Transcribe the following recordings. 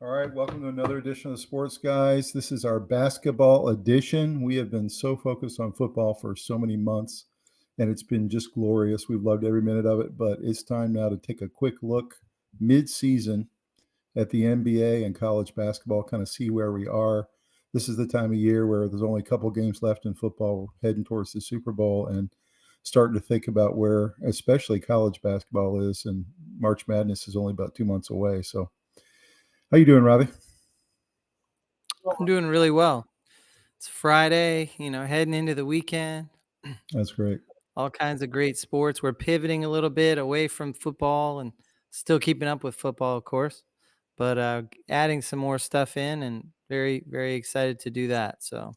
All right, welcome to another edition of the Sports Guys. This is our basketball edition. We have been so focused on football for so many months, and it's been just glorious. We've loved every minute of it, but it's time now to take a quick look mid-season at the NBA and college basketball, kind of see where we are. This is the time of year where there's only a couple games left in football. We're heading towards the Super Bowl and starting to think about where especially college basketball is, and March Madness is only about 2 months away. So how you doing, Robbie? I'm doing really well. It's Friday, heading into the weekend. That's great. All kinds of great sports. We're pivoting a little bit away from football and still keeping up with football, of course, but adding some more stuff in, and very, very excited to do that. So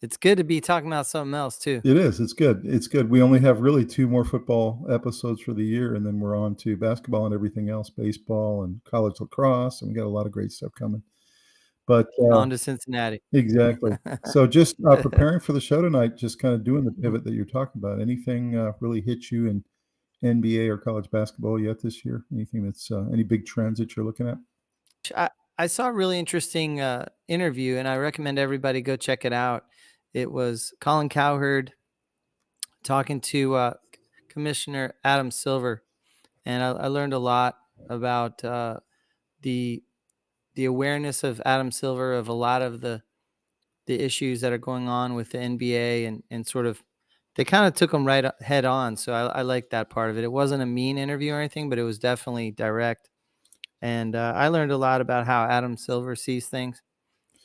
it's good to be talking about something else too. It is. It's good. It's good. We only have really 2 more football episodes for the year, and then we're on to basketball and everything else, baseball and college lacrosse, and we got a lot of great stuff coming. But On to Cincinnati. exactly. So just preparing for the show tonight, just kind of doing the pivot that you're talking about. Anything really hit you in NBA or college basketball yet this year? Anything that's any big trends that you're looking at? I saw a really interesting interview, and I recommend everybody go check it out. It was Colin Cowherd talking to Commissioner Adam Silver, and I learned a lot about the awareness of Adam Silver of a lot of the issues that are going on with the NBA, and sort of they kind of took them right head on. So I like that part of it. It wasn't a mean interview or anything, but it was definitely direct. And I learned a lot about how Adam Silver sees things,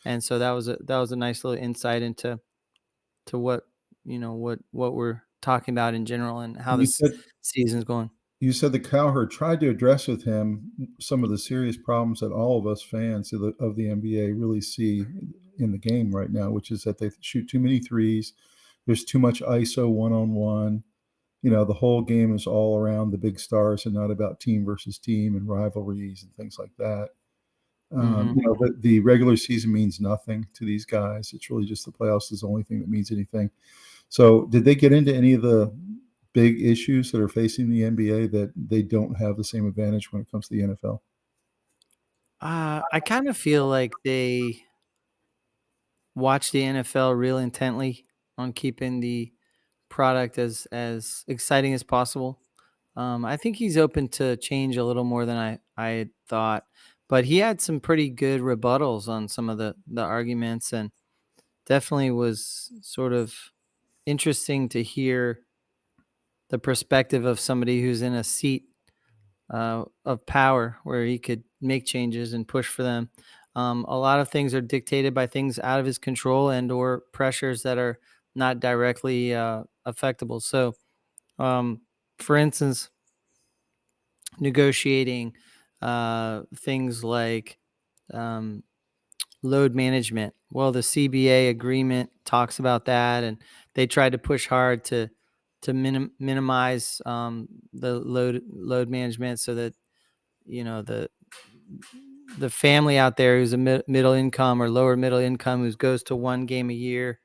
and so that was a nice little insight into what what we're talking about in general and how You this said season's going. You said that Cowherd tried to address with him some of the serious problems that all of us fans of the NBA really see in the game right now, which is that they shoot too many threes. There's too much ISO one-on-one. The whole game is all around the big stars and not about team versus team and rivalries and things like that. The regular season means nothing to these guys. It's really just the playoffs is the only thing that means anything. So did they get into any of the big issues that are facing the NBA that they don't have the same advantage when it comes to the NFL? I kind of feel like they watch the NFL real intently on keeping the product as exciting as possible. I think he's open to change a little more than I had thought, but he had some pretty good rebuttals on some of the arguments, and definitely was sort of interesting to hear the perspective of somebody who's in a seat of power where he could make changes and push for them. A lot of things are dictated by things out of his control and or pressures that are not directly affectable. So, for instance, negotiating things like um, load management. Well, the CBA agreement talks about that, and they tried to push hard to minimize the load management so that the family out there who's a middle income or lower middle income who goes to one game a year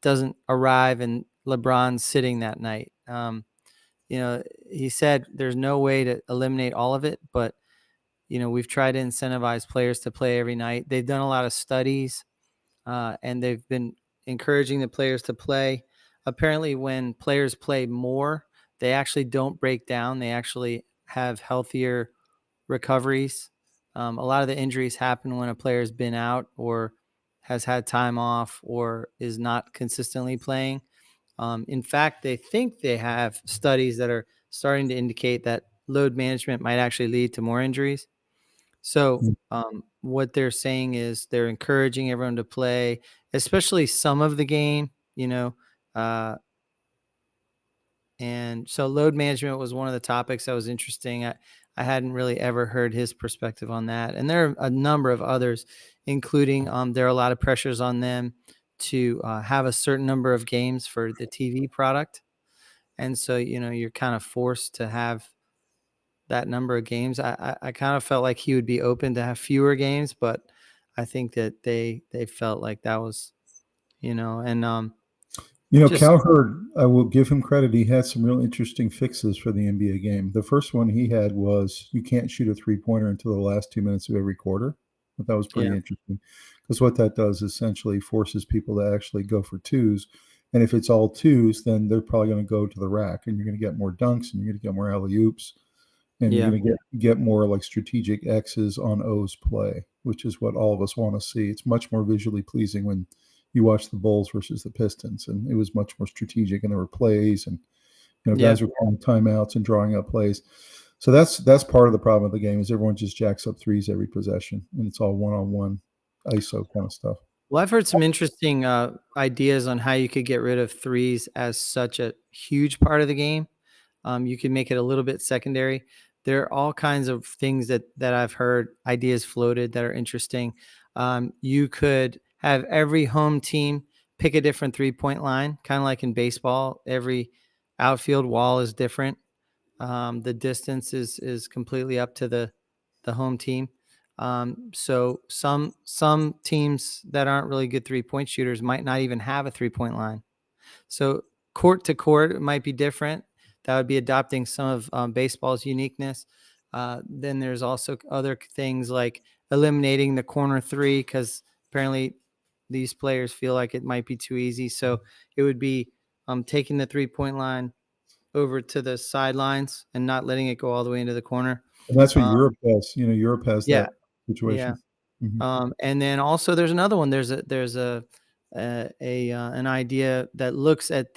doesn't arrive and LeBron's sitting that night. He said there's no way to eliminate all of it, but we've tried to incentivize players to play every night. They've done a lot of studies, and they've been encouraging the players to play. Apparently, when players play more, they actually don't break down. They actually have healthier recoveries. A lot of the injuries happen when a player's been out or has had time off or is not consistently playing. In fact, they think they have studies that are starting to indicate that load management might actually lead to more injuries. So, what they're saying is they're encouraging everyone to play, especially some of the game, uh, and so load management was one of the topics that was interesting. I hadn't really ever heard his perspective on that. And there are a number of others, including there are a lot of pressures on them to have a certain number of games for the TV product. And so, you're kind of forced to have that number of games. I kind of felt like he would be open to have fewer games, but I think that they felt like that was, and just Cowherd, I will give him credit. He had some real interesting fixes for the NBA game. The first one he had was you can't shoot a three-pointer until the last 2 minutes of every quarter. But that was pretty Yeah. interesting because what that does essentially forces people to actually go for twos. And if it's all twos, then they're probably going to go to the rack, and you're going to get more dunks, and you're going to get more alley oops, and you're Yeah. going to get more like strategic X's on O's play, which is what all of us want to see. It's much more visually pleasing when you watch the Bulls versus the Pistons, and it was much more strategic, and there were plays, and Yeah. guys were calling timeouts and drawing up plays. So that's part of the problem of the game is everyone just jacks up threes every possession, and it's all one-on-one ISO kind of stuff. Well, I've heard some interesting ideas on how you could get rid of threes as such a huge part of the game. You can make it a little bit secondary. There are all kinds of things that I've heard ideas floated that are interesting. You could have every home team pick a different 3-point line, kind of like in baseball. Every outfield wall is different. The distance is completely up to the home team. So some teams that aren't really good 3-point shooters might not even have a 3-point line. So court to court, it might be different. That would be adopting some of baseball's uniqueness. Then there's also other things like eliminating the corner three, because apparently these players feel like it might be too easy. So it would be taking the 3-point line over to the sidelines and not letting it go all the way into the corner. And that's what Um, Europe has. Europe has yeah, that yeah. situation. Mhm. And then also there's another one. There's an idea that looks at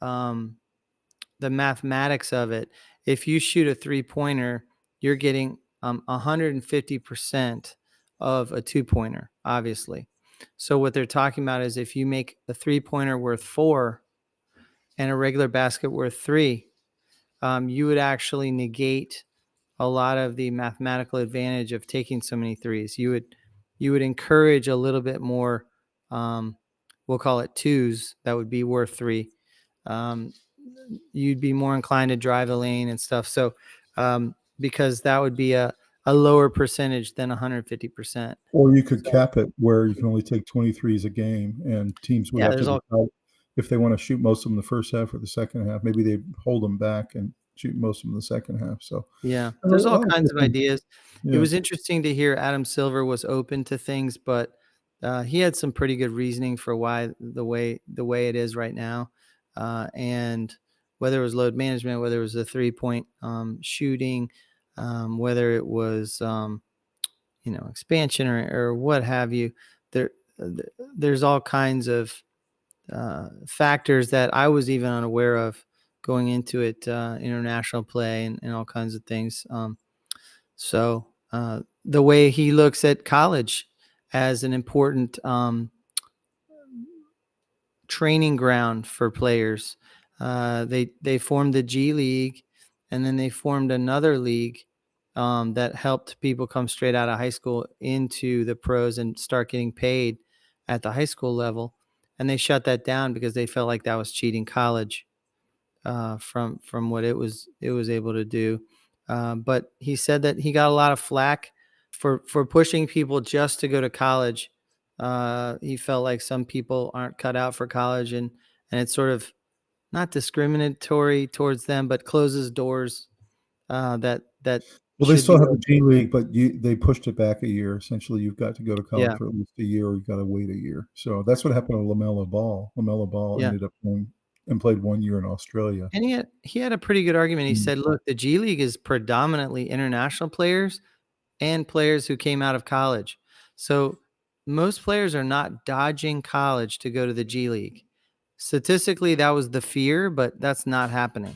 um, the mathematics of it. If you shoot a 3-pointer, you're getting 150% of a 2-pointer, obviously. So what they're talking about is if you make a 3-pointer worth 4 and a regular basket worth 3, you would actually negate a lot of the mathematical advantage of taking so many threes. You would encourage a little bit more. We'll call it twos that would be worth 3. Um, you'd be more inclined to drive the lane and stuff. So because that would be a lower percentage than 150%. Or you could So cap it where you can only take 23s a game, and teams would yeah, have there's to all decide if they want to shoot most of them the first half or the second half. Maybe they hold them back and shoot most of them the second half. So yeah, a there's all lot of kinds of different, ideas. It yeah. was interesting to hear Adam Silver was open to things, but he had some pretty good reasoning for why the way it is right now, and whether it was load management, whether it was the 3-point shooting, whether it was expansion or what have you. There, there's all kinds of factors that I was even unaware of going into it, international play and all kinds of things. So the way he looks at college as an important training ground for players. They formed the G League, and then they formed another league that helped people come straight out of high school into the pros and start getting paid at the high school level. And they shut that down because they felt like that was cheating college from what it was able to do. But he said that he got a lot of flack for pushing people just to go to college. He felt like some people aren't cut out for college, and it's sort of not discriminatory towards them, but closes doors that Well, they should be still have the open. G League, but they pushed it back a year. Essentially, you've got to go to college Yeah, for at least a year, or you've got to wait a year. So that's what happened to LaMelo Ball. LaMelo Ball yeah. ended up going and played 1 year in Australia. And he had a pretty good argument. He Mm. said, "Look, the G League is predominantly international players and players who came out of college. So most players are not dodging college to go to the G League. Statistically, that was the fear, but that's not happening.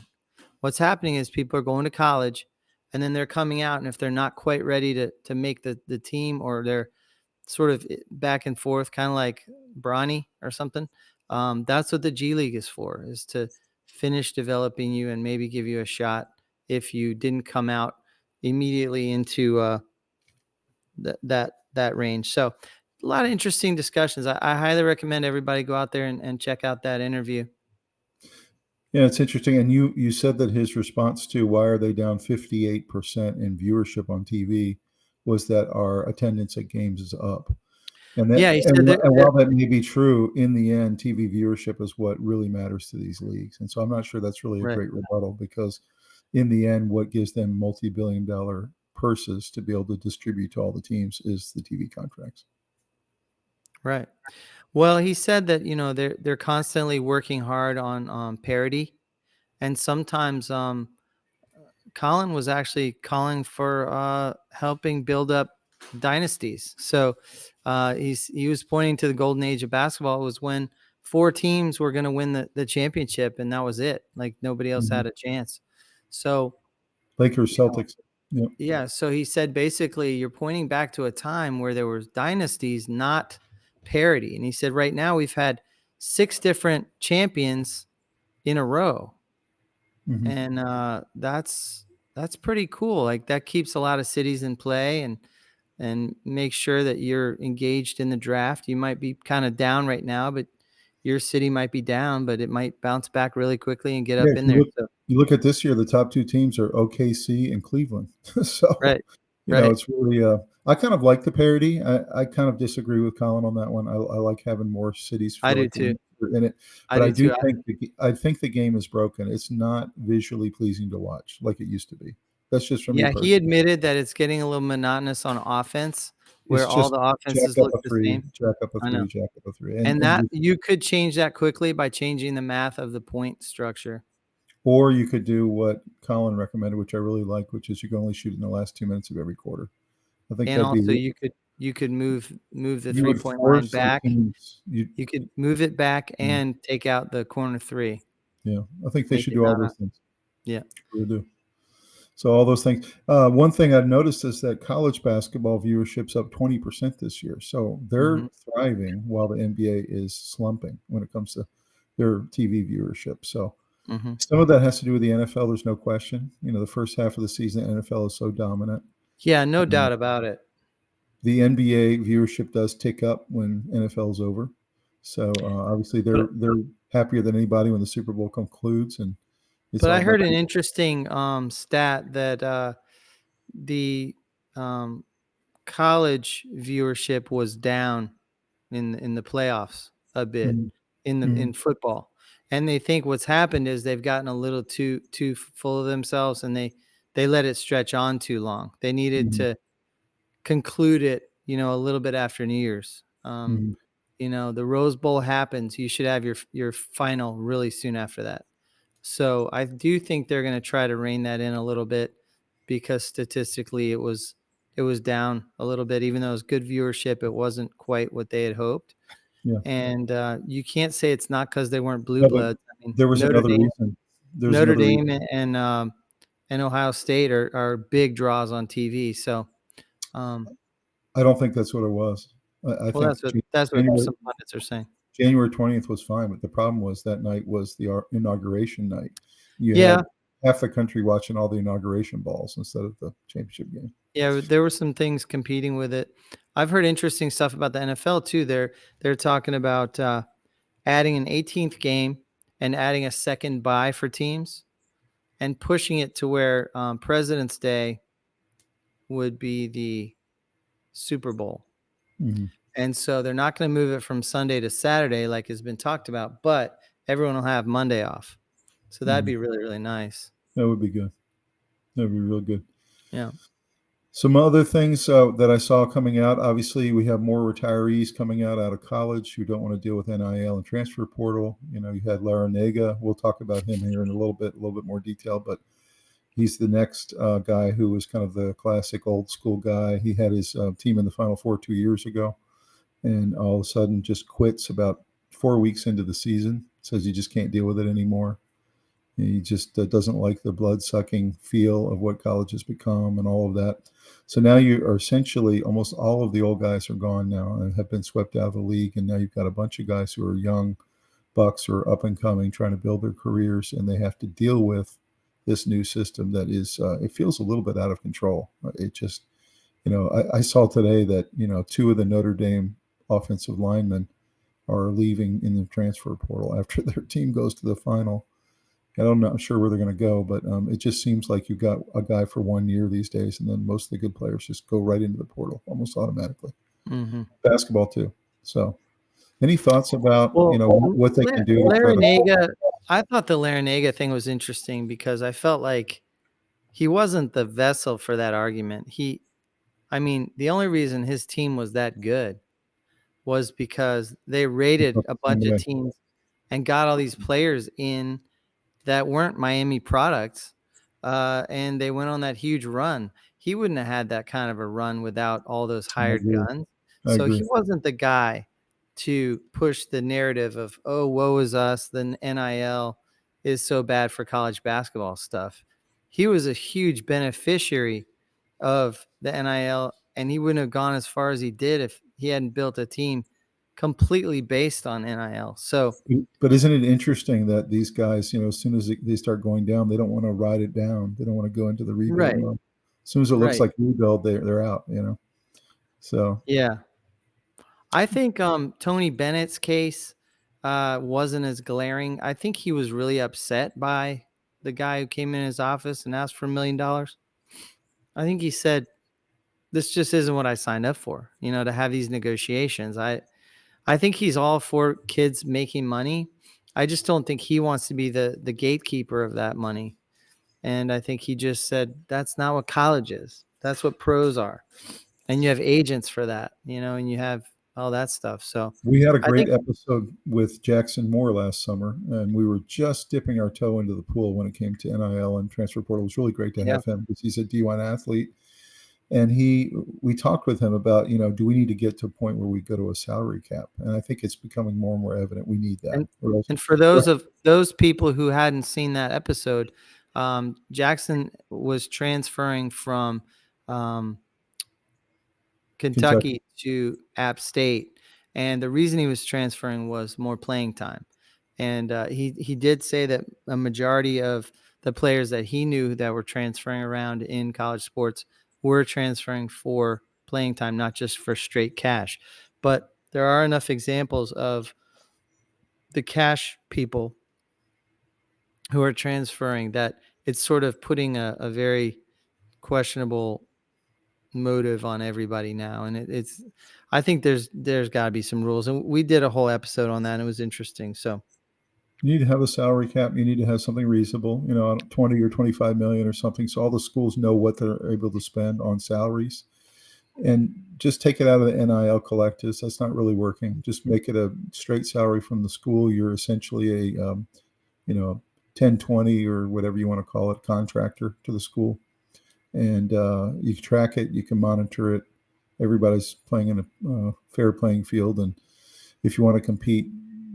What's happening is people are going to college and then they're coming out. And if they're not quite ready to make the team, or they're sort of back and forth, kind of like Bronny or something, that's what the G League is for, is to finish developing you and maybe give you a shot if you didn't come out immediately into that range. So a lot of interesting discussions. I highly recommend everybody go out there and check out that interview. Yeah, it's interesting. And you said that his response to why are they down 58% in viewership on TV was that our attendance at games is up. And that Yeah, he said that, and while that may be true, in the end, TV viewership is what really matters to these leagues. And so I'm not sure that's really a right. great rebuttal because in the end, what gives them multi-billion dollar purses to be able to distribute to all the teams is the TV contracts. Right. Well, he said that, they're constantly working hard on parity, and sometimes Colin was actually calling for helping build up dynasties. So he was pointing to the golden age of basketball. It was when 4 teams were going to win the championship, and that was it. Like nobody else had a chance. So Lakers, Celtics. Yeah. yeah. So he said basically you're pointing back to a time where there was dynasties, not parity. And he said right now we've had 6 different champions in a row. And that's pretty cool. Like that keeps a lot of cities in play and make sure that you're engaged in the draft. You might be kind of down right now, but your city might be down, but it might bounce back really quickly and get Yeah, up in there. So, you look at this year, the top 2 teams are OKC and Cleveland. So, right. Right. it's really, I kind of like the parity. I kind of disagree with Colin on that one. I like having more cities I feel do like too. they're in it. I But do I do too. think the game is broken. It's not visually pleasing to watch like it used to be. That's just for me Yeah, he personally. admitted that it's getting a little monotonous on offense, It's where all just the jack offenses up look a the 3, same. jack up a I know. 3, jack up a 3, And and that just you could change that quickly by changing the math of the point structure. or you could do what Colin recommended, which I really like, which is you can only shoot in the last 2 minutes of every quarter. I think And that'd be also you could move the you would 3-point line force the back. teams. You could move it back and take out the corner 3. Yeah, I think they Make should it do all not those things. yeah. Really do. So all those things. One thing I've noticed is that college basketball viewership's up 20% this year. So they're Mhm. thriving while the NBA is slumping when it comes to their TV viewership. So Mhm. some of that has to do with the NFL. There's no question. The first half of the season, the NFL is so dominant. Yeah, no Um, doubt about it. the NBA viewership does tick up when NFL is over. So obviously they're But happier than anybody when the Super Bowl concludes, and it's but all I about heard an interesting stat that the um, college viewership was down in the playoffs a bit Mhm, in mhm, football, and they think what's happened is they've gotten a little too full of themselves, and they let it stretch on too long. They needed mhm, to conclude it, a little bit after New Year's. mhm. The Rose Bowl happens. You should have your final really soon after that. So I do think they're going to try to rein that in a little bit because statistically it was down a little bit, even though it was good viewership. It wasn't quite what they had hoped, Yeah. and you can't say it's not because they weren't blue No, but bloods. I mean, there was another reason. There's Notre another Dame, reason. and Ohio State are big draws on TV. So, um, I don't think that's what it was. I well, think that's what January some pundits are saying. January 20th was fine, but the problem was that night was the inauguration night. You Yeah, had half the country watching all the inauguration balls instead of the championship game. yeah, there were some things competing with it. I've heard interesting stuff about the NFL too. They're talking about adding an 18th game and adding a second bye for teams and pushing it to where President's Day would be the Super Bowl. Mhm. And so they're not going to move it from Sunday to Saturday like has been talked about, but everyone will have Monday off. So that'd Mhm. be really, really nice. That would be good. That would be real good. Yeah. Some other things that I saw coming out. Obviously, we have more retirees coming out of college who don't want to deal with NIL and transfer portal. You had Larinaga. We'll talk about him here in a little bit more detail. But he's the next guy who was kind of the classic old school guy. He had his team in the Final Four 2 years ago, and all of a sudden just quits about 4 weeks into the season. Says he just can't deal with it anymore. He just doesn't like the blood sucking feel of what college has become and all of that. So now you are essentially almost all of the old guys are gone now and have been swept out of the league. And now you've got a bunch of guys who are young bucks who are up and coming, trying to build their careers, and they have to deal with this new system that is, it feels a little bit out of control. It just, I saw today that, 2 of the Notre Dame offensive linemen are leaving in the transfer portal after their team goes to the final. I'm not sure where they're going to go, but it just seems like you've got a guy for 1 year these days, and then most of the good players just go right into the portal almost automatically. Mm-hmm. Basketball too. So, any thoughts about Well, what they can do to try to? Larinaga, I thought the Larinaga thing was interesting because I felt like he wasn't the vessel for that argument. I mean, the only reason his team was that good was because they raided a bunch of Anyway, teams and got all these players in that weren't Miami products, and they went on that huge run. He wouldn't have had that kind of a run without all those I hired agree. guns. I So he agree. wasn't the guy to push the narrative of, oh, woe is us, the NIL is so bad for college basketball stuff. He was a huge beneficiary of the NIL, and he wouldn't have gone as far as he did if he hadn't built a team completely based on NIL. So But isn't it interesting that these guys, as soon as they start going down, they don't want to ride it down. They don't want to go into the rebuild right, mode. As soon as it looks right. like rebuild, they're out. So Yeah. I think Tony Bennett's case wasn't as glaring. I think he was really upset by the guy who came in his office and asked for $1 million. I think he said, "This just isn't what I signed up for." To have these negotiations. I think he's all for kids making money. I just don't think he wants to be the gatekeeper of that money. And I think he just said that's not what college is. That's what pros are. And you have agents for that, and you have all that stuff. So we had a I great think episode with Jackson Moore last summer, and we were just dipping our toe into the pool when it came to NIL and transfer portal. It was really great to yeah. have him because he's a D1 athlete. And we talked with him about, do we need to get to a point where we go to a salary cap? And I think it's becoming more and more evident we need that. And Or else, and for those people who hadn't seen that episode, Jackson was transferring from um, Kentucky. Kentucky to App State, and the reason he was transferring was more playing time. And he did say that a majority of the players that he knew that were transferring around in college sports were transferring for playing time, not just for straight cash. But there are enough examples of the cash people who are transferring that it's sort of putting a very questionable motive on everybody now. And it's I think there's got to be some rules, and we did a whole episode on that, and it was interesting. So You need to have a salary cap. You need to have something reasonable, 20 or 25 million or something. So all the schools know what they're able to spend on salaries, and just take it out of the NIL collectives. That's not really working. Just make it a straight salary from the school. You're essentially you know, 1020 or whatever you want to call it, contractor to the school. And you can track it, you can monitor it. Everybody's playing in a fair playing field. And if you want to compete,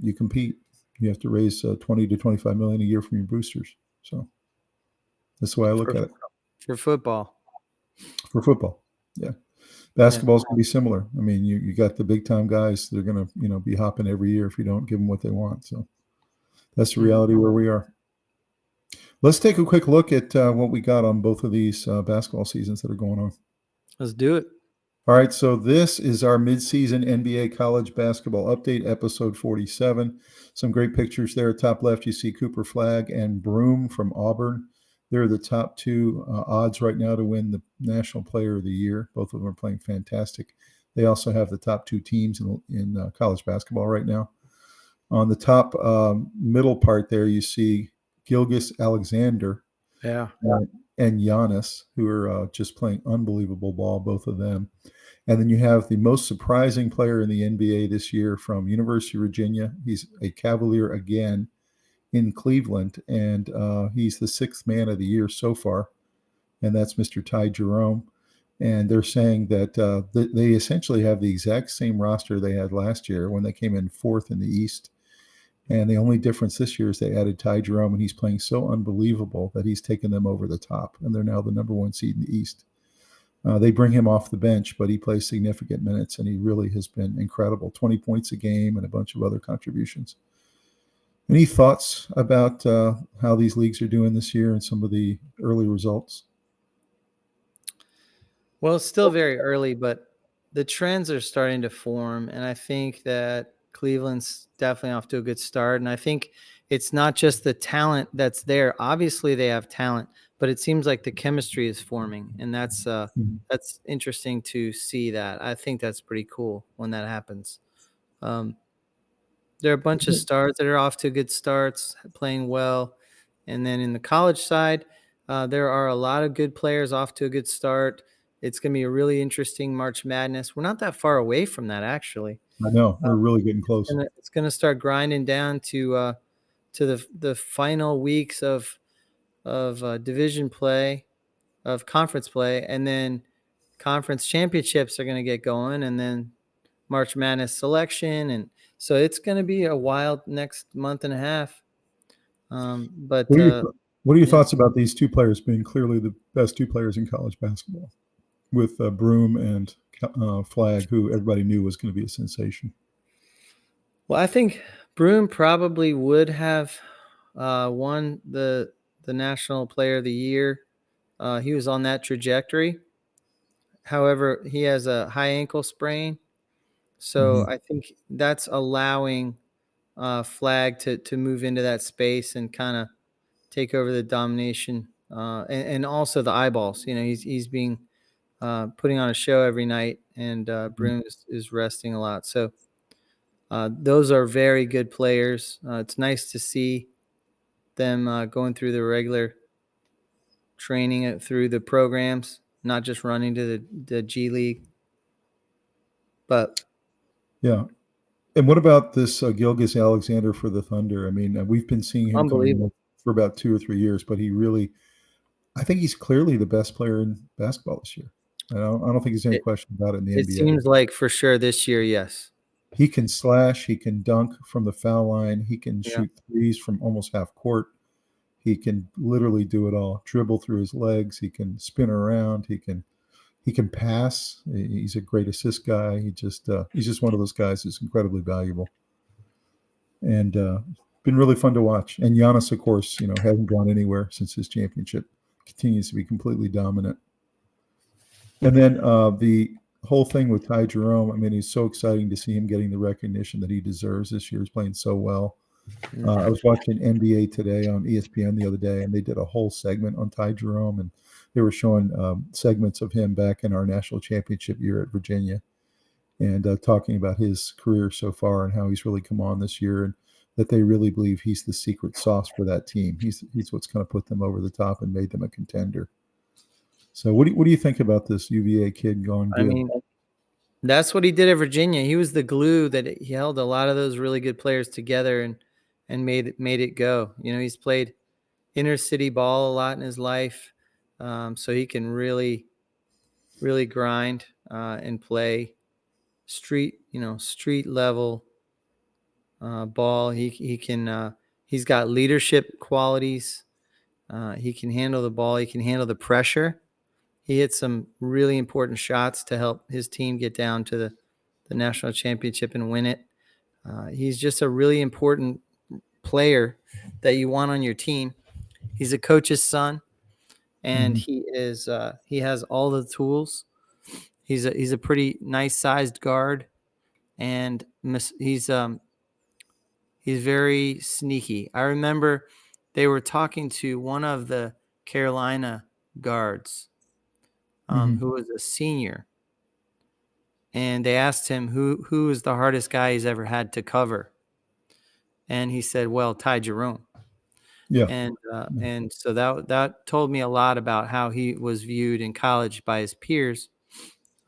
you compete. You have to raise 20 to 25 million a year from your boosters. So that's the way I look for at it for football, for football. Yeah. yeah. Basketball's going to be similar. I mean, you got the big time guys. They're going to, be hopping every year if you don't give them what they want. So that's the Mhm. reality where we are. Let's take a quick look at what we got on both of these basketball seasons that are going on. Let's do it. All right, so this is our midseason NBA college basketball update, episode 47. Some great pictures there. Top left, you see Cooper Flagg and Broome from Auburn. They're the top two odds right now to win the National Player of the Year. Both of them are playing fantastic. They also have the top two teams in college basketball right now. On the top middle part there, you see Gilgeous Alexander Yeah. and Giannis, who are just playing unbelievable ball, both of them. And then you have the most surprising player in the NBA this year from University of Virginia. He's a Cavalier again in Cleveland, and he's the sixth man of the year so far, and that's Mr. Ty Jerome. And they're saying that they essentially have the exact same roster they had last year when they came in fourth in the East. And the only difference this year is they added Ty Jerome, and he's playing so unbelievable that he's taken them over the top, and they're now the number one seed in the East. They bring him off the bench, but he plays significant minutes, and he really has been incredible. 20 points a game and a bunch of other contributions. Any thoughts about how these leagues are doing this year and some of the early results? Well, it's still very early, but the trends are starting to form, and I think that Cleveland's definitely off to a good start. And I think it's not just the talent that's there. Obviously, they have talent, but it seems like the chemistry is forming, and Mhm. that's interesting to see. That I think that's pretty cool when that happens. Um, there are a bunch of stars that are off to good starts, playing well, and then in the college side, There are a lot of good players off to a good start. It's going to be a really interesting March Madness. We're not that far away from that, actually. I know we're really getting close. It's going to start grinding down to the final weeks of division play, of conference play, and then conference championships are going to get going, and then March Madness selection, and so it's going to be a wild next month and a half. But What are your yeah. thoughts about these two players being clearly the best two players in college basketball, with Broom and Flag, who everybody knew was going to be a sensation? Well, I think Broom probably would have won the National Player of the Year. He was on that trajectory. However, he has a high ankle sprain, so I think that's allowing Flag to move into that space and kind of take over the domination, and also the eyeballs. You know, he's being putting on a show every night, and Broom is resting a lot. So those are very good players. It's nice to see them going through the regular training through the programs, not just running to the G League. But yeah. And what about this Gilgeous-Alexander for the Thunder? I mean, we've been seeing him coming up for about 2 or 3 years, but I think he's clearly the best player in basketball this year. I don't think there's any question about it in the NBA. It seems like for sure this year, yes. He can slash, he can dunk from the foul line, he can shoot threes from almost half court. He can literally do it all. Dribble through his legs, he can spin around, he can pass. He's a great assist guy. He's just one of those guys who's incredibly valuable, and been really fun to watch. And Giannis, of course, hasn't gone anywhere since his championship. Continues to be completely dominant. And then the whole thing with Ty Jerome, I mean, it's so exciting to see him getting the recognition that he deserves this year. He's playing so well. I was watching NBA Today on ESPN the other day, and they did a whole segment on Ty Jerome, and they were showing segments of him back in our national championship year at Virginia, and talking about his career so far and how he's really come on this year, and that they really believe he's the secret sauce for that team. He's what's kind of put them over the top and made them a contender. So what do you think about this UVA kid going good? I mean, that's what he did at Virginia. He was the glue that he held a lot of those really good players together and made it go. You know, he's played inner city ball a lot in his life, so he can really grind and play street level ball. He can he's got leadership qualities. He can handle the ball. He can handle the pressure. He hit some really important shots to help his team get down to the national championship and win it. He's just a really important player that you want on your team. He's a coach's son, and he has all the tools. He's a pretty nice sized guard, and he's very sneaky. I remember they were talking to one of the Carolina guards, who was a senior, and they asked him who is the hardest guy he's ever had to cover, and he said, "Well, Ty Jerome." Yeah, and so that told me a lot about how he was viewed in college by his peers,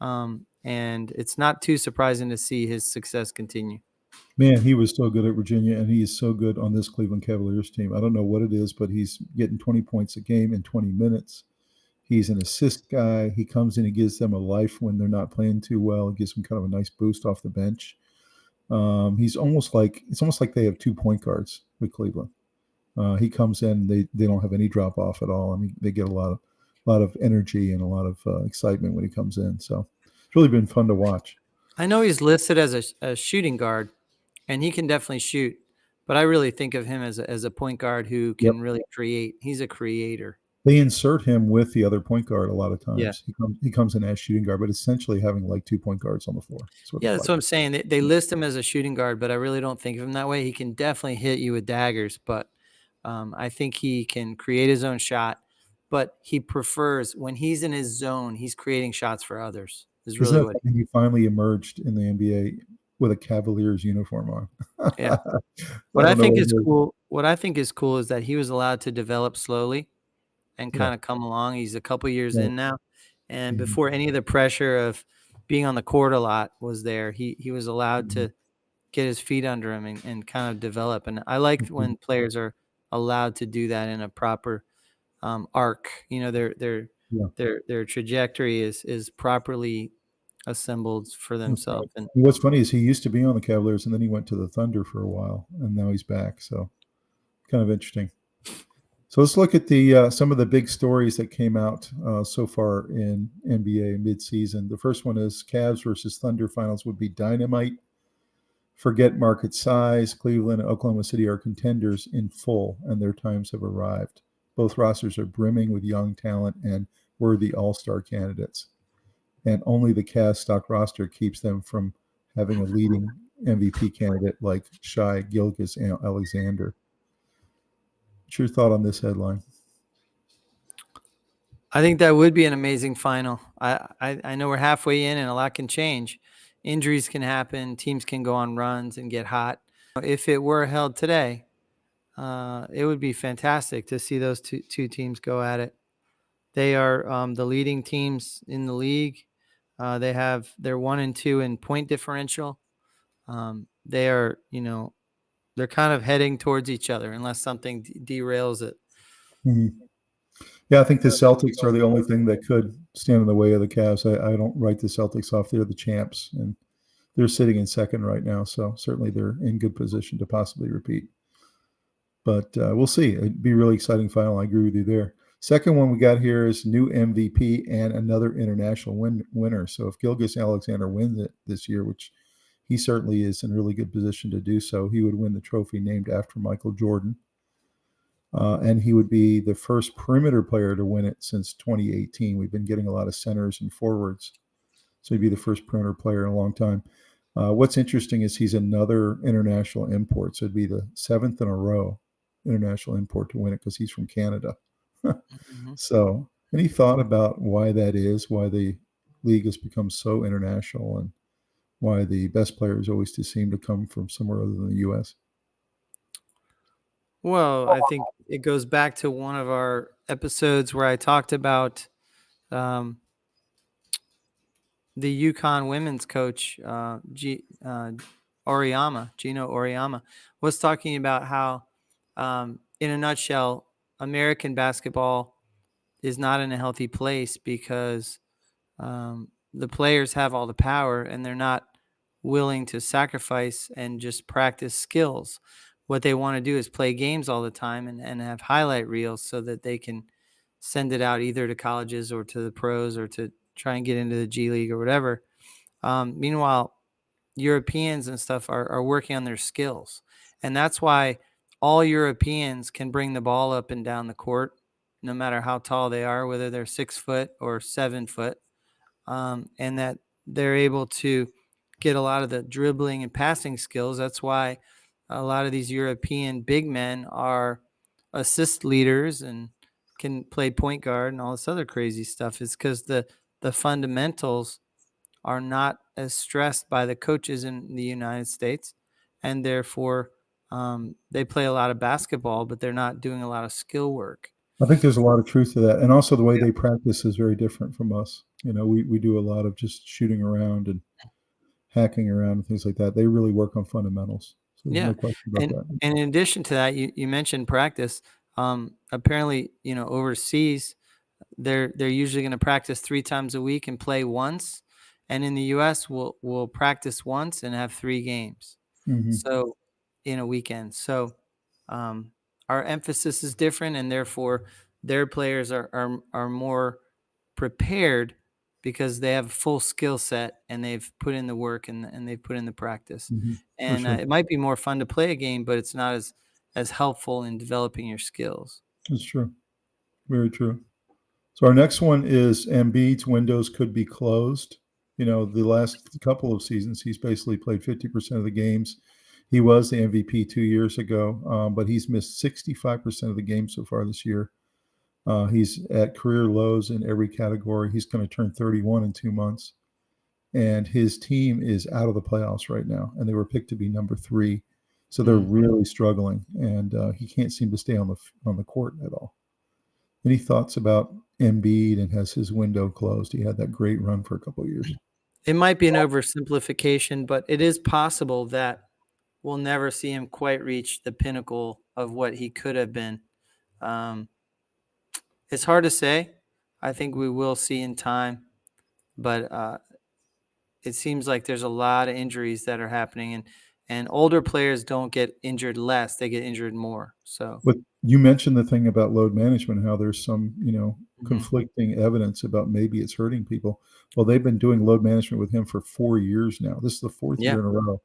and it's not too surprising to see his success continue. Man, he was so good at Virginia, and he is so good on this Cleveland Cavaliers team. I don't know what it is, but he's getting 20 points a game in 20 minutes. He's an assist guy. He comes in and gives them a life when they're not playing too well. He gives them kind of a nice boost off the bench. It's almost like they have 2 point guards with Cleveland. He comes in, they don't have any drop off at all. I mean, they get a lot of energy and a lot of excitement when he comes in. So it's really been fun to watch. I know he's listed as a shooting guard, and he can definitely shoot, but I really think of him as a point guard who can really create. He's a creator. They insert him with the other point guard a lot of times. Yeah. He comes in as shooting guard, but essentially having like 2 point guards on the floor. That's what I'm saying. They list him as a shooting guard, but I really don't think of him that way. He can definitely hit you with daggers, but I think he can create his own shot. But he prefers, when he's in his zone, he's creating shots for others. Is really what he finally emerged in the NBA with a Cavaliers uniform on. Yeah. What I think is cool is that he was allowed to develop slowly and Yeah. kind of come along. He's a couple years Right. in now, and Mhm. before any of the pressure of being on the court a lot was there, he was allowed Mhm. to get his feet under him and kind of develop. And I like Mhm. when players are allowed to do that in a proper arc. You know, Yeah. their trajectory is properly assembled for That's right. themselves. And And what's funny is he used to be on the Cavaliers, and then he went to the Thunder for a while, and now he's back. So kind of interesting. So let's look at the some of the big stories that came out so far in NBA midseason. The first one is Cavs versus Thunder finals would be dynamite. Forget market size. Cleveland and Oklahoma City are contenders in full, and their times have arrived. Both rosters are brimming with young talent and worthy all-star candidates. And only the Cavs stock roster keeps them from having a leading MVP candidate like Shai Gilgeous-Alexander. What's your thought on this headline? I think that would be an amazing final. I know we're halfway in and a lot can change. Injuries can happen. Teams can go on runs and get hot. If it were held today, it would be fantastic to see those two teams go at it. They are the leading teams in the league. They're 1 and 2 in point differential. They are, they're kind of heading towards each other unless something derails it. Mhm. Yeah, I think the Celtics are the only thing that could stand in the way of the Cavs. I don't write the Celtics off. They're the champs, and they're sitting in second right now. So certainly they're in good position to possibly repeat. But we'll see. It'd be a really exciting final. I agree with you there. Second one we got here is new MVP and another international winner. So if Gilgis Alexander wins it this year, which he certainly is in a really good position to do so, he would win the trophy named after Michael Jordan. And he would be the first perimeter player to win it since 2018. We've been getting a lot of centers and forwards. So he'd be the first perimeter player in a long time. What's interesting is he's another international import. So it'd be the seventh in a row international import to win it because he's from Canada. Mhm. So, any thought about why that is, why the league has become so international and why the best players always seem to come from somewhere other than the U.S.? Well, I think it goes back to one of our episodes where I talked about um, the UConn women's coach, Gino Oriyama, was talking about how, in a nutshell, American basketball is not in a healthy place because the players have all the power and they're not willing to sacrifice and just practice skills. What they want to do is play games all the time and have highlight reels so that they can send it out either to colleges or to the pros or to try and get into the G League or whatever. Meanwhile, Europeans and stuff are working on their skills. And that's why all Europeans can bring the ball up and down the court, no matter how tall they are, whether they're 6 foot or 7 foot, and that they're able to get a lot of the dribbling and passing skills. That's why a lot of these European big men are assist leaders and can play point guard and all this other crazy stuff. Is because the fundamentals are not as stressed by the coaches in the United States, and therefore they play a lot of basketball, but they're not doing a lot of skill work. I think there's a lot of truth to that. And also the way they practice is very different from us. We do a lot of just shooting around and hacking around and things like that. They really work on fundamentals. So there's Yeah, no question about that. and in addition to that, you mentioned practice. Apparently, overseas, they're usually going to practice 3 times a week and play once, and in the U.S., we'll practice once and have 3 games. Hmm. So in a weekend. So um, our emphasis is different, and therefore their players are more prepared because they have a full skill set and they've put in the work and they've put in the practice. Hmm. For And sure. it might be more fun to play a game, but it's not as helpful in developing your skills. That's true. Very true. So our next one is Embiid's windows could be closed. The last couple of seasons, he's basically played 50% of the games. He was the MVP 2 years ago, but he's missed 65% of the games so far this year. He's at career lows in every category. He's going to turn 31 in 2 months. And his team is out of the playoffs right now, and they were picked to be number 3. So they're Mm. really struggling, and he can't seem to stay on the court at all. Any thoughts about Embiid and has his window closed? He had that great run for a couple of years. It might be an oversimplification, but it is possible that we'll never see him quite reach the pinnacle of what he could have been. Um, it's hard to say. I think we will see in time, but it seems like there's a lot of injuries that are happening, and older players don't get injured less; they get injured more. So, But you mentioned the thing about load management, how there's some, mhm. conflicting evidence about maybe it's hurting people. Well, they've been doing load management with him for 4 years now. This is the fourth Yeah. year in a row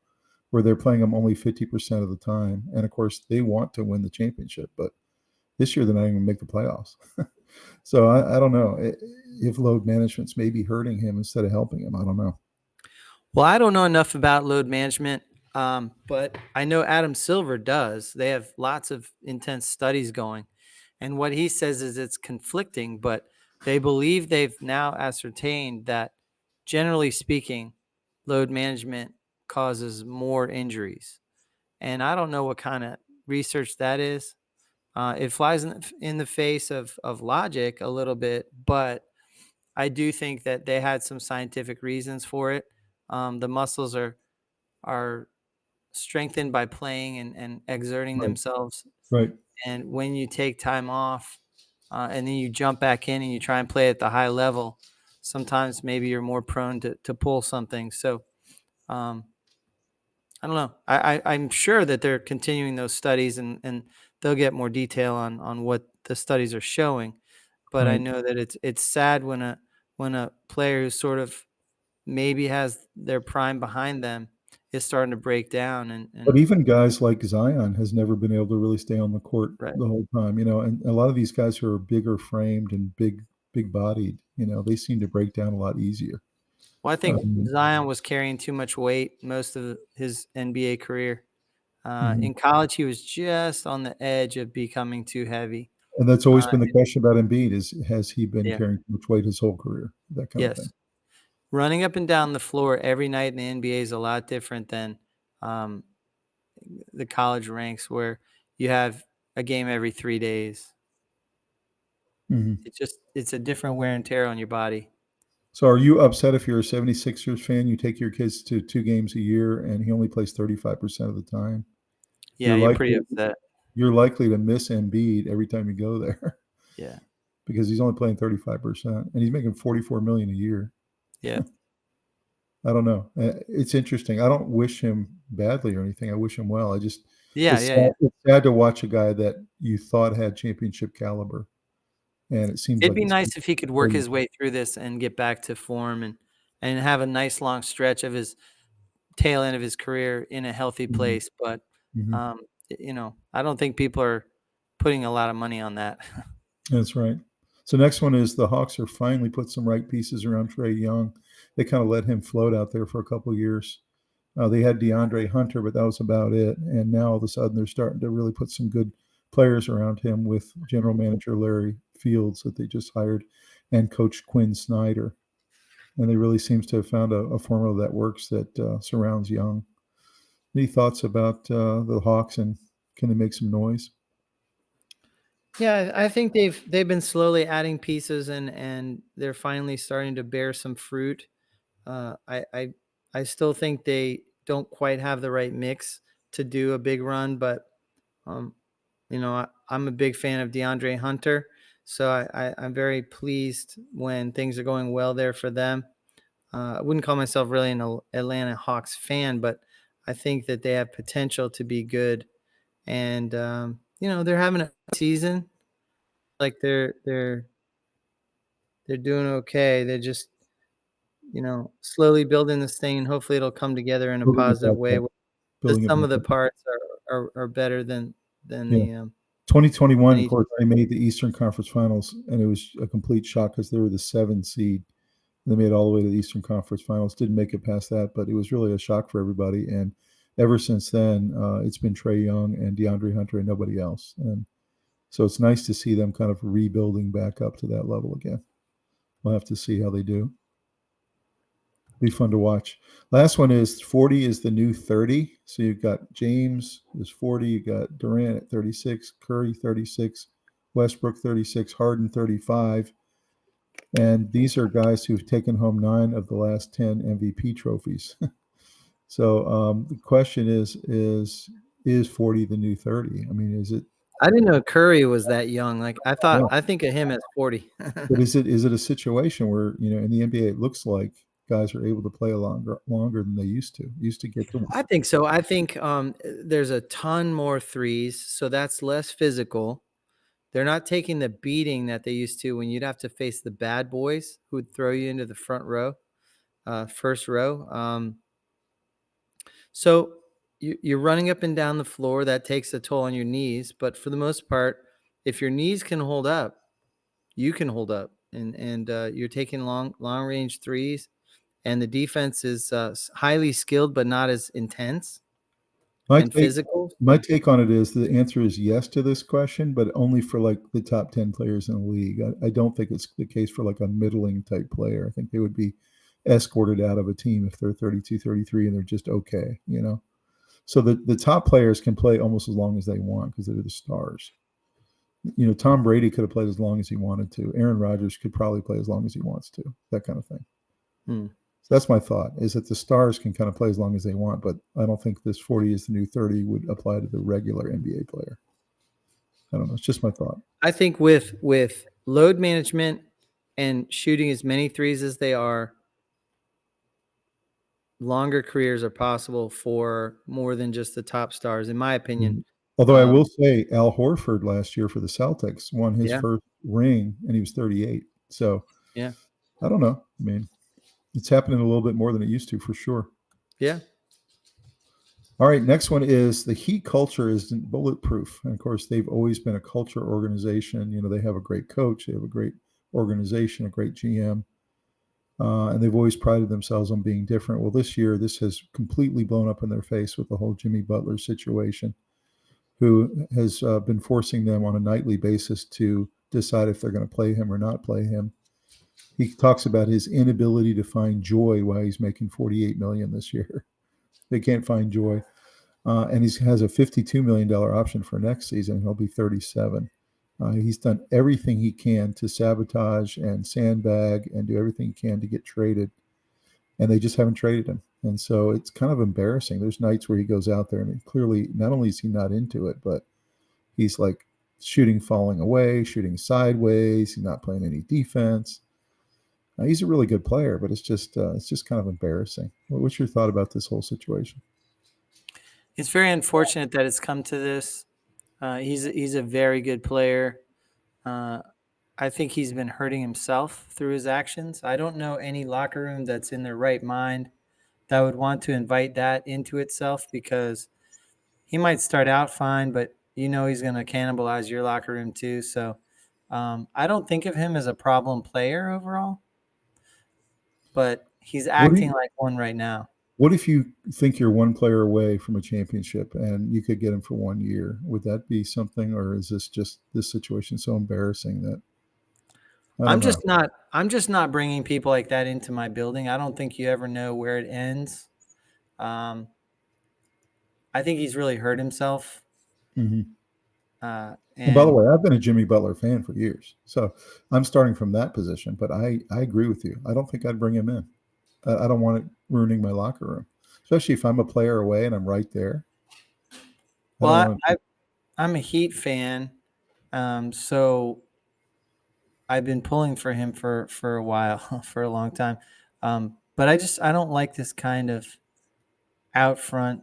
where they're playing him only 50% of the time. And of course, they want to win the championship, but this year they're not even gonna make the playoffs. So I don't know if load management's maybe hurting him instead of helping him. I don't know. Well, I don't know enough about load management, but I know Adam Silver does. They have lots of intense studies going. And what he says is it's conflicting, but they believe they've now ascertained that, generally speaking, load management causes more injuries. And I don't know what kind of research that is. It flies in the face of logic a little bit, but I do think that they had some scientific reasons for it. The muscles are strengthened by playing and exerting Right. themselves. Right. And when you take time off and then you jump back in and you try and play at the high level, sometimes maybe you're more prone to pull something. So um, I don't know. I'm sure that they're continuing those studies and they'll get more detail on what the studies are showing. But I Right. know that it's sad when a player who sort of maybe has their prime behind them is starting to break down But and even guys like Zion has never been able to really stay on the court right. the whole time, and a lot of these guys who are bigger framed and big bodied, they seem to break down a lot easier. Well, I think Um, Zion was carrying too much weight most of his NBA career. mhm. In college, he was just on the edge of becoming too heavy. And that's always Uh, been the question about Embiid is, has he been yeah. carrying too much weight his whole career? That kind of thing. Yes. Running up and down the floor every night in the NBA is a lot different than um, the college ranks where you have a game every 3 days. Mhm. It's a different wear and tear on your body. So are you upset if you're a 76ers fan, you take your kids to 2 games a year and he only plays 35% of the time? Yeah, You're you're pretty likely upset. you're likely to miss Embiid every time you go there Yeah. because he's only playing 35% and he's making 44 million a year. Yeah. I don't know. It's interesting. I don't wish him badly or anything. I wish him well. I just Yeah. Yeah. Yeah. it's sad to watch a guy that you thought had championship caliber, and it seems It'd like be it's nice if he could work his way through this and get back to form and have a nice long stretch of his tail end of his career in a healthy Mhm, place. But mhm. um, I don't think people are putting a lot of money on that. That's right. So next one is the Hawks are finally put some right pieces around Trae Young. They kinda let him float out there for a couple of years. They had DeAndre Hunter, but that was about it, and now all of a sudden they're starting to really put some good players around him with general manager Larry Fields that they just hired and coach Quinn Snyder, and they really seems to have found a formula that works that, surrounds Young. Any thoughts about, the Hawks, and can they make some noise? Yeah, I think they've been slowly adding pieces and they're finally starting to bear some fruit. Uh, I I I still think they don't quite have the right mix to do a big run, but um, I'm a big fan of DeAndre Hunter, so I'm very pleased when things are going well there for them. I wouldn't call myself really an Atlanta Hawks fan, but I think that they have potential to be good, and they're having a season. Like they're doing okay. They're just slowly building this thing, and hopefully it'll come together in a Building it positive back way. up, Where the building it sum back of the up. parts are better than Yeah. the 2021, than of each. course, they made the Eastern Conference Finals, and it was a complete shock because they were the 7 seed. They made it all the way to the Eastern Conference Finals, didn't make it past that, but it was really a shock for everybody, and ever since then, it's been Trae Young and DeAndre Hunter and nobody else, and so it's nice to see them kind of rebuilding back up to that level again. We'll have to see how they do. Be fun to watch. Last one is 40 is the new 30. So you've got James is 40, you got Durant at 36, Curry 36, Westbrook 36, Harden 35. And these are guys who've taken home 9 of the last 10 MVP trophies. So the question is 40 the new 30? I mean, is it? I didn't know Curry was that young. Like Yeah. I think of him as 40. But is it a situation where, in the NBA it looks like guys are able to play longer than they used to? Used to get to. I think so. I think there's a ton more threes, so that's less physical. They're not taking the beating that they used to when you'd have to face the bad boys who would throw you into the front row, first row. So you're running up and down the floor. That takes a toll on your knees. But for the most part, if your knees can hold up, you can hold up. And you're taking long range threes. And the defense is highly skilled, but not as intense My and take, physical. my take on it is the answer is yes to this question, but only for like the top 10 players in the league. I don't think it's the case for like a middling type player. I think they would be escorted out of a team if they're 32, 33 and they're just okay. So the top players can play almost as long as they want because they're the stars. Tom Brady could have played as long as he wanted to. Aaron Rodgers could probably play as long as he wants to, that kind of thing. So that's my thought, is that the stars can kind of play as long as they want, but I don't think this 40 is the new 30 would apply to the regular NBA player. I don't know. It's just my thought. I think with load management and shooting as many threes as they are, longer careers are possible for more than just the top stars, in my opinion. Although I will say Al Horford last year for the Celtics won his Yeah. first ring and he was 38. So Yeah. I don't know. I mean, it's happening a little bit more than it used to for sure. Yeah. All right, next one is the Heat culture isn't bulletproof. And of course, they've always been a culture organization. They have a great coach, they have a great organization, a great GM, and they've always prided themselves on being different. Well, this year, this has completely blown up in their face with the whole Jimmy Butler situation, who has been forcing them on a nightly basis to decide if they're going to play him or not play him. He talks about his inability to find joy while he's making $48 million this year. They can't find joy. And he has a $52 million option for next season. He'll be 37. He's done everything he can to sabotage and sandbag and do everything he can to get traded. And they just haven't traded him. And so it's kind of embarrassing. There's nights where he goes out there and clearly not only is he not into it, but he's like shooting, falling away, shooting sideways. He's not playing any defense. He's a really good player, but it's just kind of embarrassing. What's your thought about this whole situation? It's very unfortunate that it's come to this. He's a very good player. I think he's been hurting himself through his actions. I don't know any locker room that's in their right mind that would want to invite that into itself, because he might start out fine, but he's going to cannibalize your locker room too. So I don't think of him as a problem player overall, but he's acting like one right now. What if you think you're one player away from a championship and you could get him for 1 year? Would that be something, or is this situation so embarrassing that I'm just not bringing people like that into my building. I don't think you ever know where it ends. I think he's really hurt himself. Mm-hmm. And by the way, I've been a Jimmy Butler fan for years, so I'm starting from that position. But I agree with you. I don't think I'd bring him in. I don't want it ruining my locker room, especially if I'm a player away and I'm right there. Well, I'm a Heat fan, so I've been pulling for him for a while, for a long time. But I don't like this kind of out front,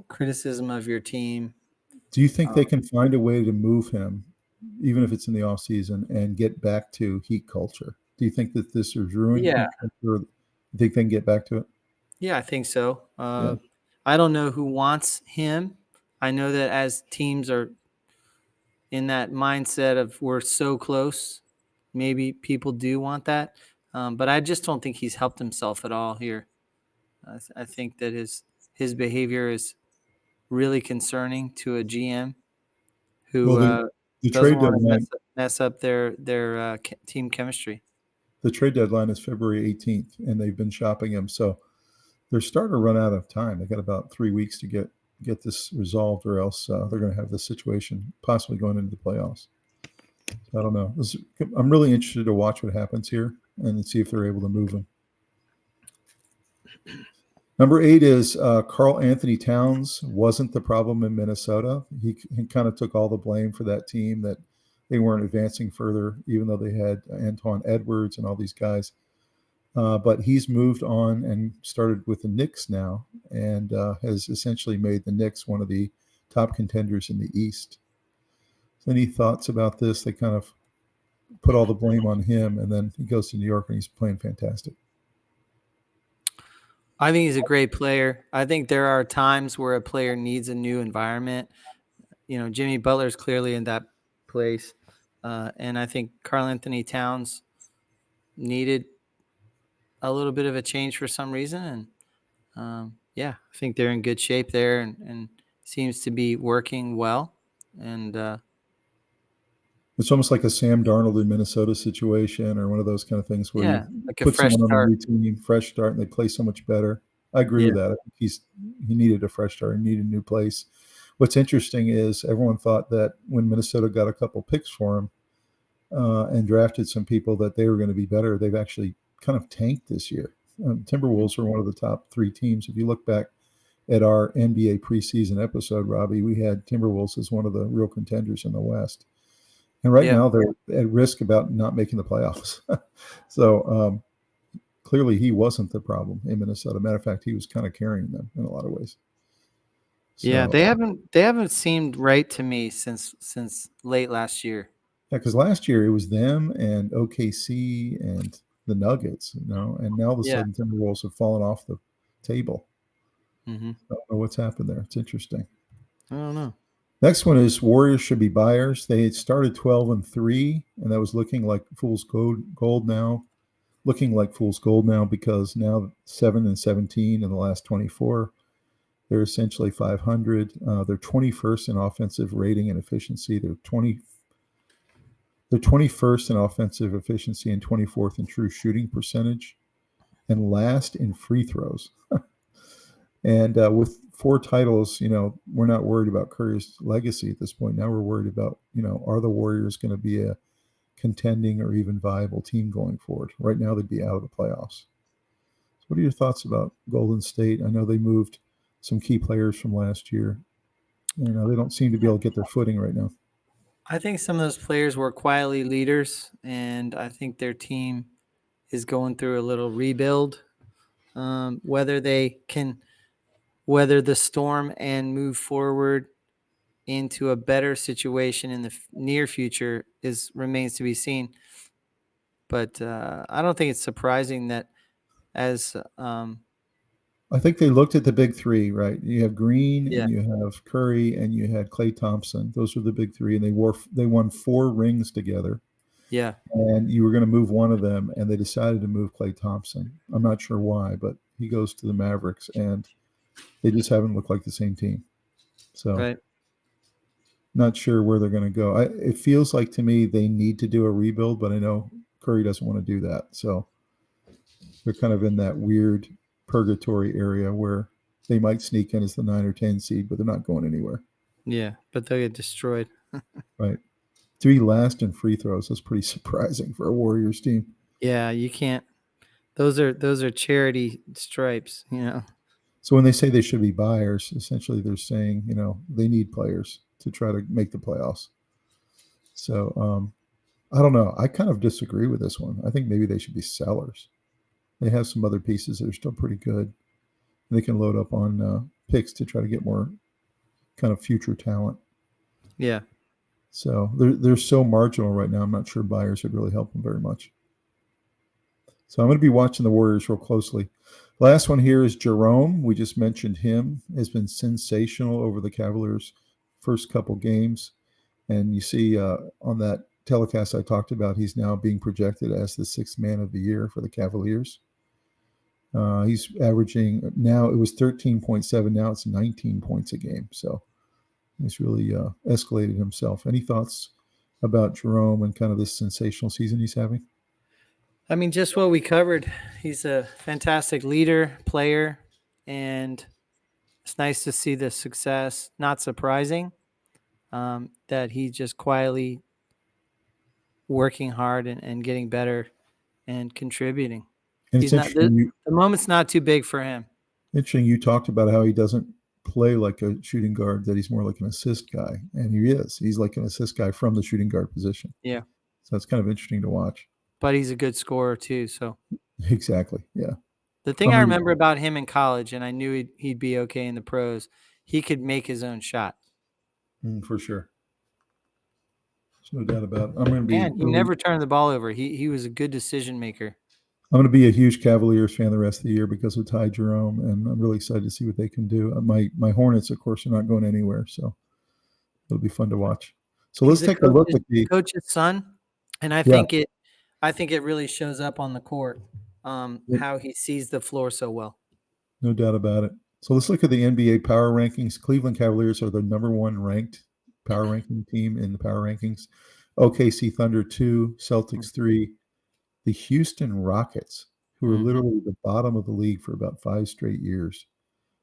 criticism of your team. Do you think they can find a way to move him, even if it's in the off season, and get back to Heat culture? Do you think that this is ruined? Yeah. Or do you think they can get back to it? Yeah, I think so. Yeah. I don't know who wants him. I know that as teams are in that mindset of we're so close, maybe people do want that. But I just don't think he's helped himself at all here. I think that his behavior is really concerning to a GM who the doesn't trade want to deadline. mess up their team chemistry. The trade deadline is February 18th, and they've been shopping him. So they're starting to run out of time. They got about 3 weeks to get this resolved, or else they're going to have this situation possibly going into the playoffs. I don't know. I'm really interested to watch what happens here and see if they're able to move him. Number 8 is Carl Anthony Towns wasn't the problem in Minnesota. He kind of took all the blame for that team that they weren't advancing further, even though they had Antoine Edwards and all these guys. But he's moved on and started with the Knicks now and has essentially made the Knicks one of the top contenders in the East. So any thoughts about this? They kind of put all the blame on him, and then he goes to New York and he's playing fantastic. I think he's a great player. I think there are times where a player needs a new environment. Jimmy Butler's clearly in that place. And I think Karl Anthony Towns needed a little bit of a change for some reason. And I think they're in good shape there and seems to be working well. And it's almost like a Sam Darnold in Minnesota situation or one of those kind of things where you like a put fresh someone on start. a new team, fresh start, and they play so much better. I agree with that. I think he needed a fresh start. He needed a new place. What's interesting is everyone thought that when Minnesota got a couple picks for him and drafted some people that they were going to be better. They've actually kind of tanked this year. Timberwolves are one of the top 3 teams. If you look back at our NBA preseason episode, Robbie, we had Timberwolves as one of the real contenders in the West. And right now they're at risk about not making the playoffs. So clearly he wasn't the problem in Minnesota. Matter of fact, he was kind of carrying them in a lot of ways. So, they haven't seemed right to me since late last year. Yeah, because last year it was them and OKC and the Nuggets, and now all of a sudden Timberwolves have fallen off the table. Mm-hmm. I don't know what's happened there. It's interesting. I don't know. Next one is Warriors should be buyers. They had started 12-3, and that was looking like fool's gold now. Looking like fool's gold now because now 7-17 in the last 24. They're essentially 500. They're 21st in offensive rating and efficiency. They're 21st in offensive efficiency and 24th in true shooting percentage, and last in free throws. And with 4 titles, we're not worried about Curry's legacy at this point. Now we're worried about, are the Warriors going to be a contending or even viable team going forward? Right now, they'd be out of the playoffs. So what are your thoughts about Golden State? I know they moved some key players from last year. They don't seem to be able to get their footing right now. I think some of those players were quietly leaders, and I think their team is going through a little rebuild. Whether they can weather the storm and move forward into a better situation in the near future remains to be seen. But I don't think it's surprising that as I think they looked at the big 3, right? You have Green and you have Curry and you had Klay Thompson. Those were the big 3, and they won 4 rings together. Yeah. And you were going to move one of them, and they decided to move Klay Thompson. I'm not sure why, but he goes to the Mavericks, and they just haven't looked like the same team. So not sure where they're going to go. It feels like to me they need to do a rebuild, but I know Curry doesn't want to do that. So they're kind of in that weird purgatory area where they might sneak in as the 9 or 10 seed, but they're not going anywhere. Yeah, but they'll get destroyed. Right. To be last in free throws is pretty surprising for a Warriors team. Yeah, you can't. Those are charity stripes, So when they say they should be buyers, essentially they're saying, they need players to try to make the playoffs. So I don't know. I kind of disagree with this one. I think maybe they should be sellers. They have some other pieces that are still pretty good. They can load up on picks to try to get more kind of future talent. Yeah. So they're so marginal right now. I'm not sure buyers would really help them very much. So I'm going to be watching the Warriors real closely. Last one here is Jerome. We just mentioned him. Has been sensational over the Cavaliers' first couple games. And you see on that telecast I talked about, he's now being projected as the 6th man of the year for the Cavaliers. He's averaging, now it was 13.7, now it's 19 points a game. So he's really escalated himself. Any thoughts about Jerome and kind of this sensational season he's having? I mean, just what we covered. He's a fantastic leader, player, and it's nice to see the success. Not surprising that he just quietly working hard and getting better and contributing. And He's it's not interesting. the moment's not too big for him. Interesting. You talked about how he doesn't play like a shooting guard; that he's more like an assist guy, and he is. He's like an assist guy from the shooting guard position. Yeah, So it's kind of interesting to watch. but he's a good scorer too. So Exactly. Yeah. the thing I'm I gonna remember about him in college, and I knew he'd be okay in the pros, he could make his own shot. for sure. There's no doubt about it. I'm going to be And he really. never turned the ball over. He was a good decision maker. I'm going to be a huge Cavaliers fan the rest of the year because of Ty Jerome, and I'm really excited to see what they can do. My Hornets, of course, are not going anywhere, so it'll be fun to watch. So He's let's the take a look at the. coach's son, and Yeah, I think it really shows up on the court, how he sees the floor so well. no doubt about it. So let's look at the NBA power rankings. Cleveland Cavaliers are the number one ranked power ranking team in the power rankings. OKC Thunder 2, Celtics 3. The Houston Rockets, who are literally the bottom of the league for about 5 straight years,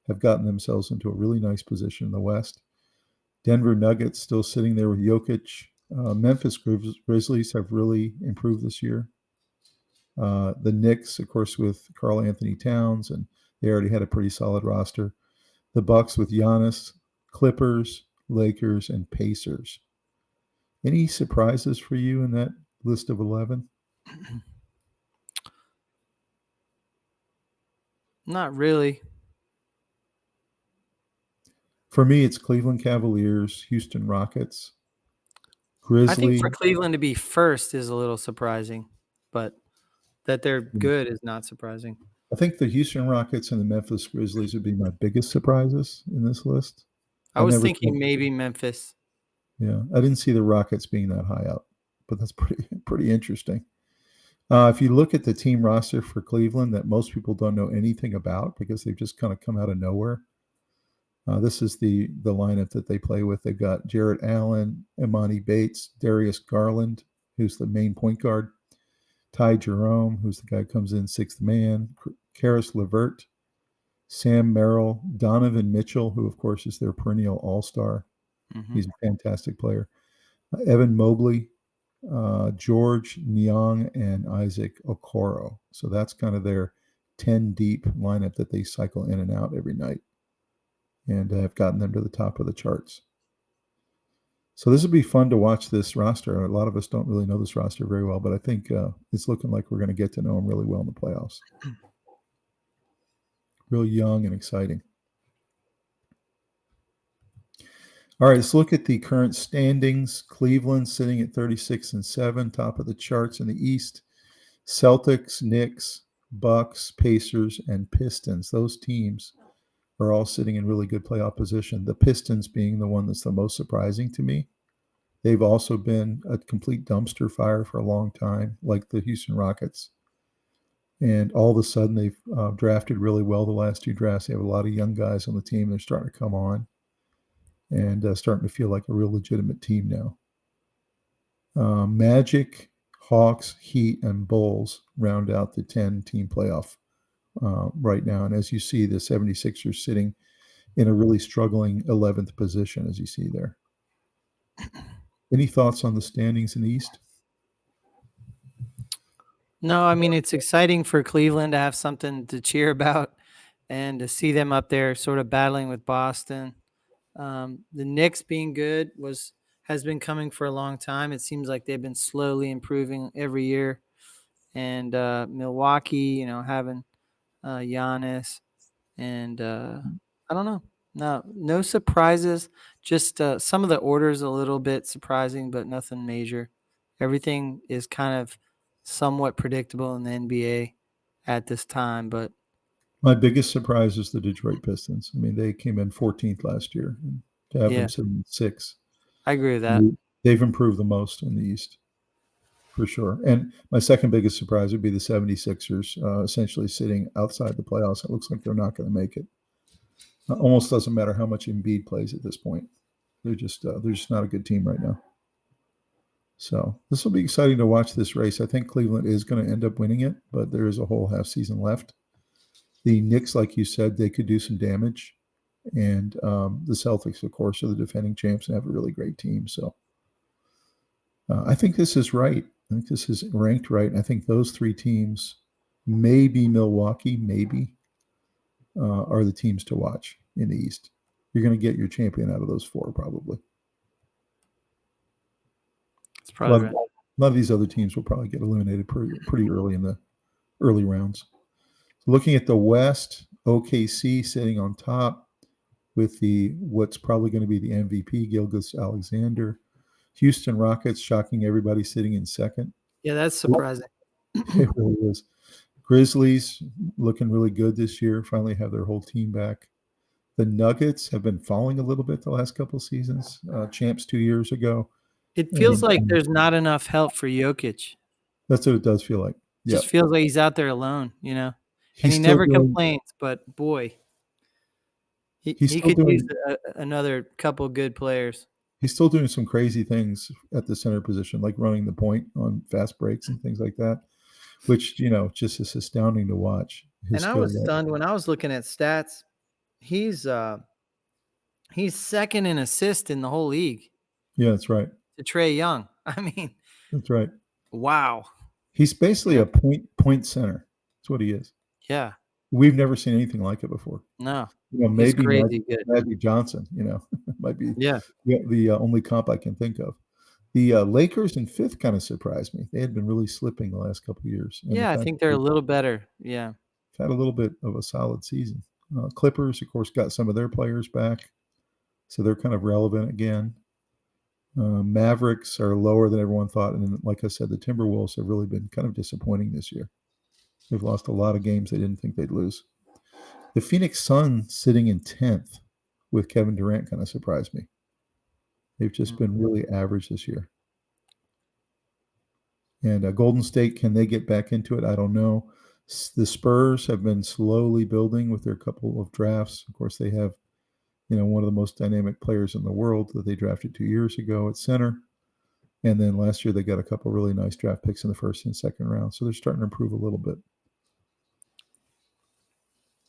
have gotten themselves into a really nice position in the West. Denver Nuggets still sitting there with Jokic. Memphis Grizzlies have really improved this year. The Knicks, of course, with Karl Anthony Towns, and they already had a pretty solid roster. The Bucks with Giannis, Clippers, Lakers, and Pacers. Any surprises for you in that list of 11? Not really. For me, it's Cleveland Cavaliers, Houston Rockets, I think for Grizzly. Cleveland to be first is a little surprising, but that they're good is not surprising. I think the Houston Rockets and the Memphis Grizzlies would be my biggest surprises in this list. I I was never thinking thought, maybe Memphis. yeah, I didn't see the Rockets being that high up, but that's pretty interesting. If you look at the team roster for Cleveland that most people don't know anything about because they've just kind of come out of nowhere, this is the lineup that they play with. They've got Jarrett Allen, Imani Bates, Darius Garland, who's the main point guard, Ty Jerome, who's the guy who comes in sixth man, Karis LeVert, Sam Merrill, Donovan Mitchell, who of course is their perennial all-star. He's a fantastic player. Evan Mobley, George Niang, and Isaac Okoro. So that's kind of their 10 deep lineup that they cycle in and out every night, and have gotten them to the top of the charts. So this will be fun to watch this roster. A lot of us don't really know this roster very well, but I think it's looking like we're going to get to know them really well in the playoffs. Real young and exciting. All right, let's look at the current standings. Cleveland sitting at 36-7, top of the charts in the East. Celtics, Knicks, Bucks, Pacers, and Pistons. Those teams are all sitting in really good playoff position. The Pistons being the one that's the most surprising to me. They've also been a complete dumpster fire for a long time, like the Houston Rockets. And all of a sudden, they've drafted really well the last 2 drafts. They have a lot of young guys on the team. They're starting to come on and starting to feel like a real legitimate team now. Magic, Hawks, Heat, and Bulls round out the 10-team playoff right now. And as you see, the 76ers sitting in a really struggling 11th position, as you see there. Any thoughts on the standings in the East? No, I mean, it's exciting for Cleveland to have something to cheer about and to see them up there sort of battling with Boston. The Knicks being good has been coming for a long time. It seems like they've been slowly improving every year. And Milwaukee, having Giannis, and I don't know. No surprises. Just some of the orders a little bit surprising, but nothing major. Everything is kind of somewhat predictable in the NBA at this time, but My biggest surprise is the Detroit Pistons. I mean, they came in 14th last year. And to have yeah, them sitting in 6th, I agree with that. they've improved the most in the East, for sure. And my second biggest surprise would be the 76ers, essentially sitting outside the playoffs. It looks like they're not going to make it. Almost doesn't matter how much Embiid plays at this point. They're just not a good team right now. So this will be exciting to watch this race. I think Cleveland is going to end up winning it, but there is a whole half season left. The Knicks, like you said, they could do some damage. And the Celtics, of course, are the defending champs and have a really great team. So I think this is right. I think this is ranked right. I think those three teams, maybe Milwaukee, maybe are the teams to watch in the East. You're going to get your champion out of those four, probably. It's probably right. A lot of these other teams will probably get eliminated pretty early in the early rounds. Looking at the West, OKC sitting on top with what's probably going to be the MVP, Gilgeous-Alexander. Houston Rockets shocking everybody, sitting in second. Yeah, that's surprising. It really is. Grizzlies looking really good this year, finally have their whole team back. The Nuggets have been falling a little bit the last couple of seasons, champs 2 years ago. It feels like there's not enough help for Jokic. That's what it does feel like. Yeah. Just feels like he's out there alone, and he never complains, but boy, he could use another couple good players. He's still doing some crazy things at the center position, like running the point on fast breaks and things like that, which, just is astounding to watch. And I was stunned when I was looking at stats. He's second in assist in the whole league. Yeah, that's right. To Trae Young. I mean, that's right. Wow. He's basically a point center. That's what he is. Yeah. We've never seen anything like it before. No. Maybe Magic Johnson, might be the only comp I can think of. The Lakers in fifth kind of surprised me. They had been really slipping the last couple of years. And I think they're a little better. Yeah. Had a little bit of a solid season. Clippers, of course, got some of their players back, so they're kind of relevant again. Mavericks are lower than everyone thought. And like I said, the Timberwolves have really been kind of disappointing this year. They've lost a lot of games they didn't think they'd lose. The Phoenix Suns sitting in 10th with Kevin Durant kind of surprised me. They've just been really average this year. And Golden State, can they get back into it? I don't know. The Spurs have been slowly building with their couple of drafts. Of course, they have one of the most dynamic players in the world that they drafted 2 years ago at center. And then last year they got a couple really nice draft picks in the first and second round. So they're starting to improve a little bit.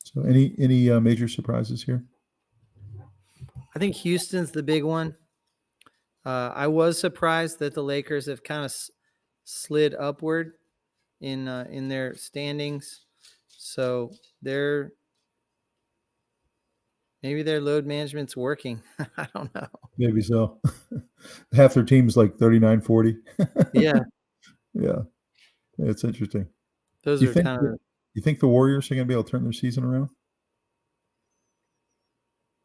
So any major surprises here? I think Houston's the big one. I was surprised that the Lakers have kind of slid upward in their standings. So maybe their load management's working. I don't know. Maybe so. Half their team's like 39-40. Yeah. Yeah. It's interesting. Those are kind of. You think the Warriors are going to be able to turn their season around?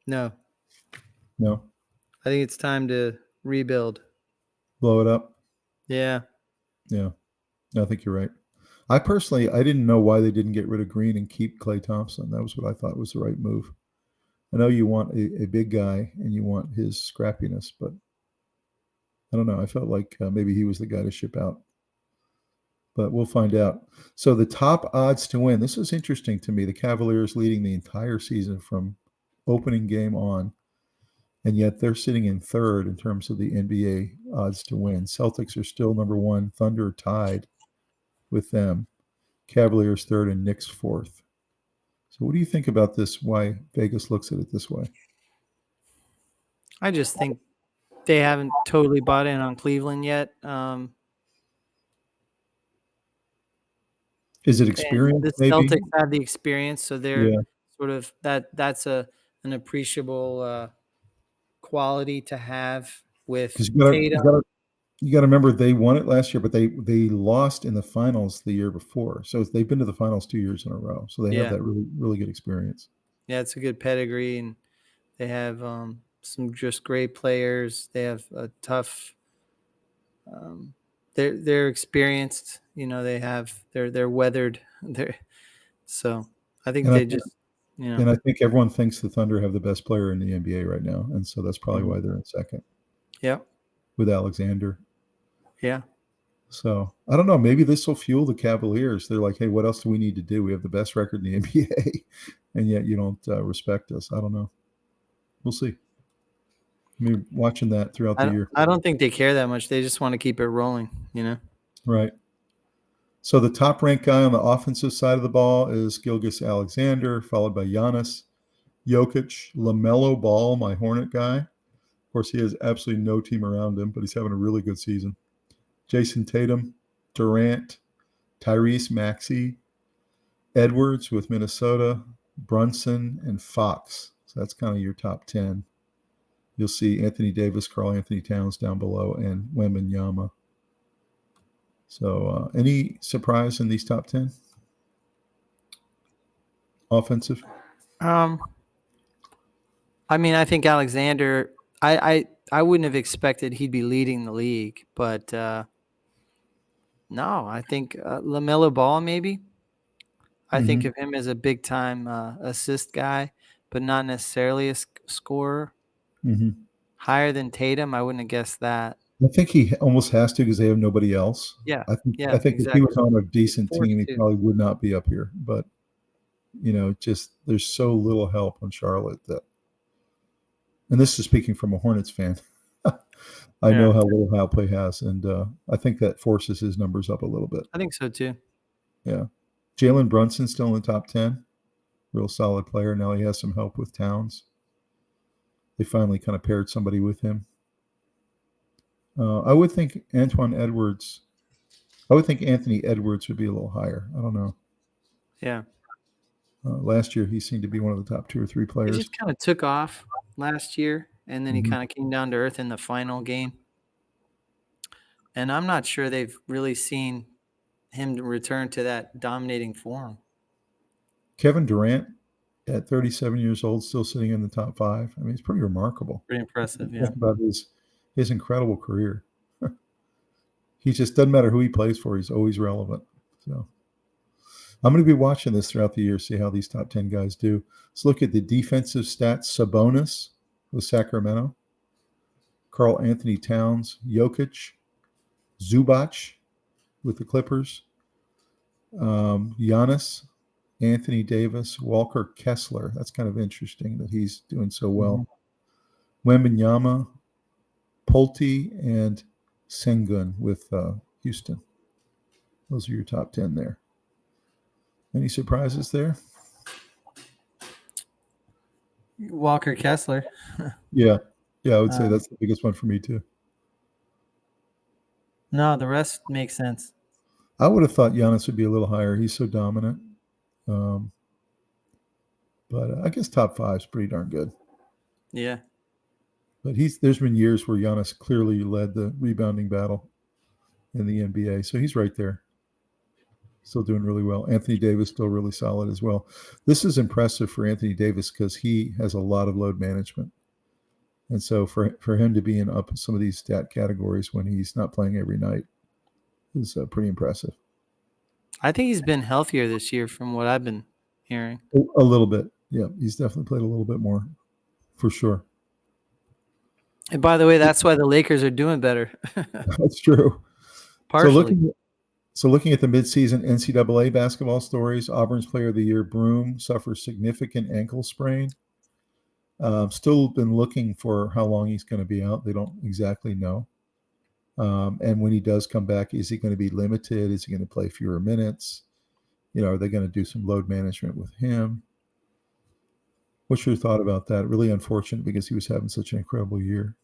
No. No. I think it's time to rebuild. Blow it up? Yeah. Yeah. I think you're right. I didn't know why they didn't get rid of Green and keep Klay Thompson. That was what I thought was the right move. I know you want a big guy and you want his scrappiness, but I don't know. I felt like maybe he was the guy to ship out. But we'll find out. So the top odds to win. This is interesting to me. The Cavaliers leading the entire season from opening game on, and yet they're sitting in third in terms of the NBA odds to win. Celtics are still number one. Thunder tied with them. Cavaliers third and Knicks fourth. So what do you think about this, why Vegas looks at it this way? I just think they haven't totally bought in on Cleveland yet. Is it experience? The Celtics have the experience, so they're sort of that's an appreciable quality to have with Tatum. You got to remember they won it last year, but they lost in the finals the year before. So they've been to the finals 2 years in a row. So they have that really, really good experience. Yeah, it's a good pedigree, and they have some just great players. They have a tough. They're experienced. They're weathered. So I think And I think everyone thinks the Thunder have the best player in the NBA right now, and so that's probably why they're in second. Yeah. With Alexander. Yeah. So I don't know. Maybe this will fuel the Cavaliers. They're like, hey, what else do we need to do? We have the best record in the NBA, and yet you don't respect us. I don't know. We'll see. I mean, watching that throughout the year. I don't think they care that much. They just want to keep it rolling, Right. So the top-ranked guy on the offensive side of the ball is Gilgeous-Alexander, followed by Giannis, Jokic, LaMelo Ball, my Hornet guy. Of course, he has absolutely no team around him, but he's having a really good season. Jason Tatum, Durant, Tyrese Maxey, Edwards with Minnesota, Brunson, and Fox. So that's kind of your top 10. You'll see Anthony Davis, Karl Anthony Towns down below, and Wembanyama. So any surprise in these top 10? Offensive? I mean, I think Alexander, I wouldn't have expected he'd be leading the league, but no, I think LaMelo Ball maybe. I think of him as a big time assist guy, but not necessarily a scorer. Mm-hmm. Higher than Tatum, I wouldn't have guessed that. I think he almost has to because they have nobody else. Yeah, I think exactly. if he was on a decent Forced team, he to. probably would not be up here. But just there's so little help on Charlotte that, and this is speaking from a Hornets fan. I know how little help he has, and I think that forces his numbers up a little bit. I think so too. Yeah, Jalen Brunson still in the top 10. Real solid player. Now he has some help with Towns. They finally kind of paired somebody with him. I would think Anthony Edwards would be a little higher. I don't know. Yeah. Last year, he seemed to be one of the top 2 or 3 players. He just kind of took off last year, and then he kind of came down to earth in the final game. And I'm not sure they've really seen him return to that dominating form. Kevin Durant, at 37 years old, still sitting in the top 5. I mean, it's pretty remarkable. Pretty impressive, yeah. Talk about his incredible career. He just doesn't matter who he plays for; he's always relevant. So, I'm going to be watching this throughout the year, see how these top 10 guys do. Let's look at the defensive stats. Sabonis with Sacramento, Karl Anthony Towns, Jokic, Zubac with the Clippers, Giannis, Anthony Davis, Walker Kessler. That's kind of interesting that he's doing so well. Wembanyama, Pulte, and Sengun with Houston. Those are your top 10 there. Any surprises there? Walker Kessler. Yeah, I would say that's the biggest one for me too. No, the rest makes sense. I would have thought Giannis would be a little higher. He's so dominant. But I guess top 5 is pretty darn good. Yeah. But there's been years where Giannis clearly led the rebounding battle in the NBA. So he's right there. Still doing really well. Anthony Davis still really solid as well. This is impressive for Anthony Davis because he has a lot of load management. And so for him to be in up some of these stat categories when he's not playing every night is pretty impressive. I think he's been healthier this year from what I've been hearing. A little bit. Yeah, he's definitely played a little bit more for sure. And by the way, that's why the Lakers are doing better. That's true. Partially. So looking at the midseason NCAA basketball stories, Auburn's Player of the Year, Broom, suffers significant ankle sprain. Still been looking for how long he's going to be out. They don't exactly know. And when he does come back, is he going to be limited? Is he going to play fewer minutes? Are they going to do some load management with him? What's your thought about that? Really unfortunate because he was having such an incredible year.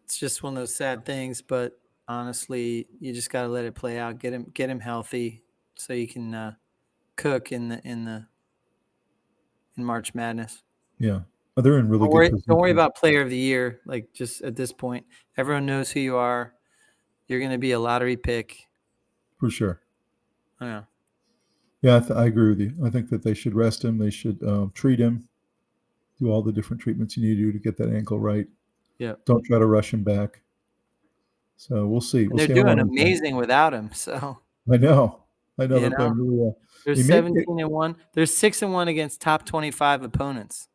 It's just one of those sad things, but honestly, you just got to let it play out. Get him healthy so you can cook in March Madness. Yeah, they're in really good position. Don't worry about Player of the Year. Like, just at this point, everyone knows who you are. You're going to be a lottery pick for sure. Yeah. Yeah, I agree with you. I think that they should rest him. They should treat him. Do all the different treatments you need to do to get that ankle right. Yeah. Don't try to rush him back. So we'll see. They're doing amazing without him. So I know. They're playing really well. They're 17-1. They're 6-1 against top 25 opponents.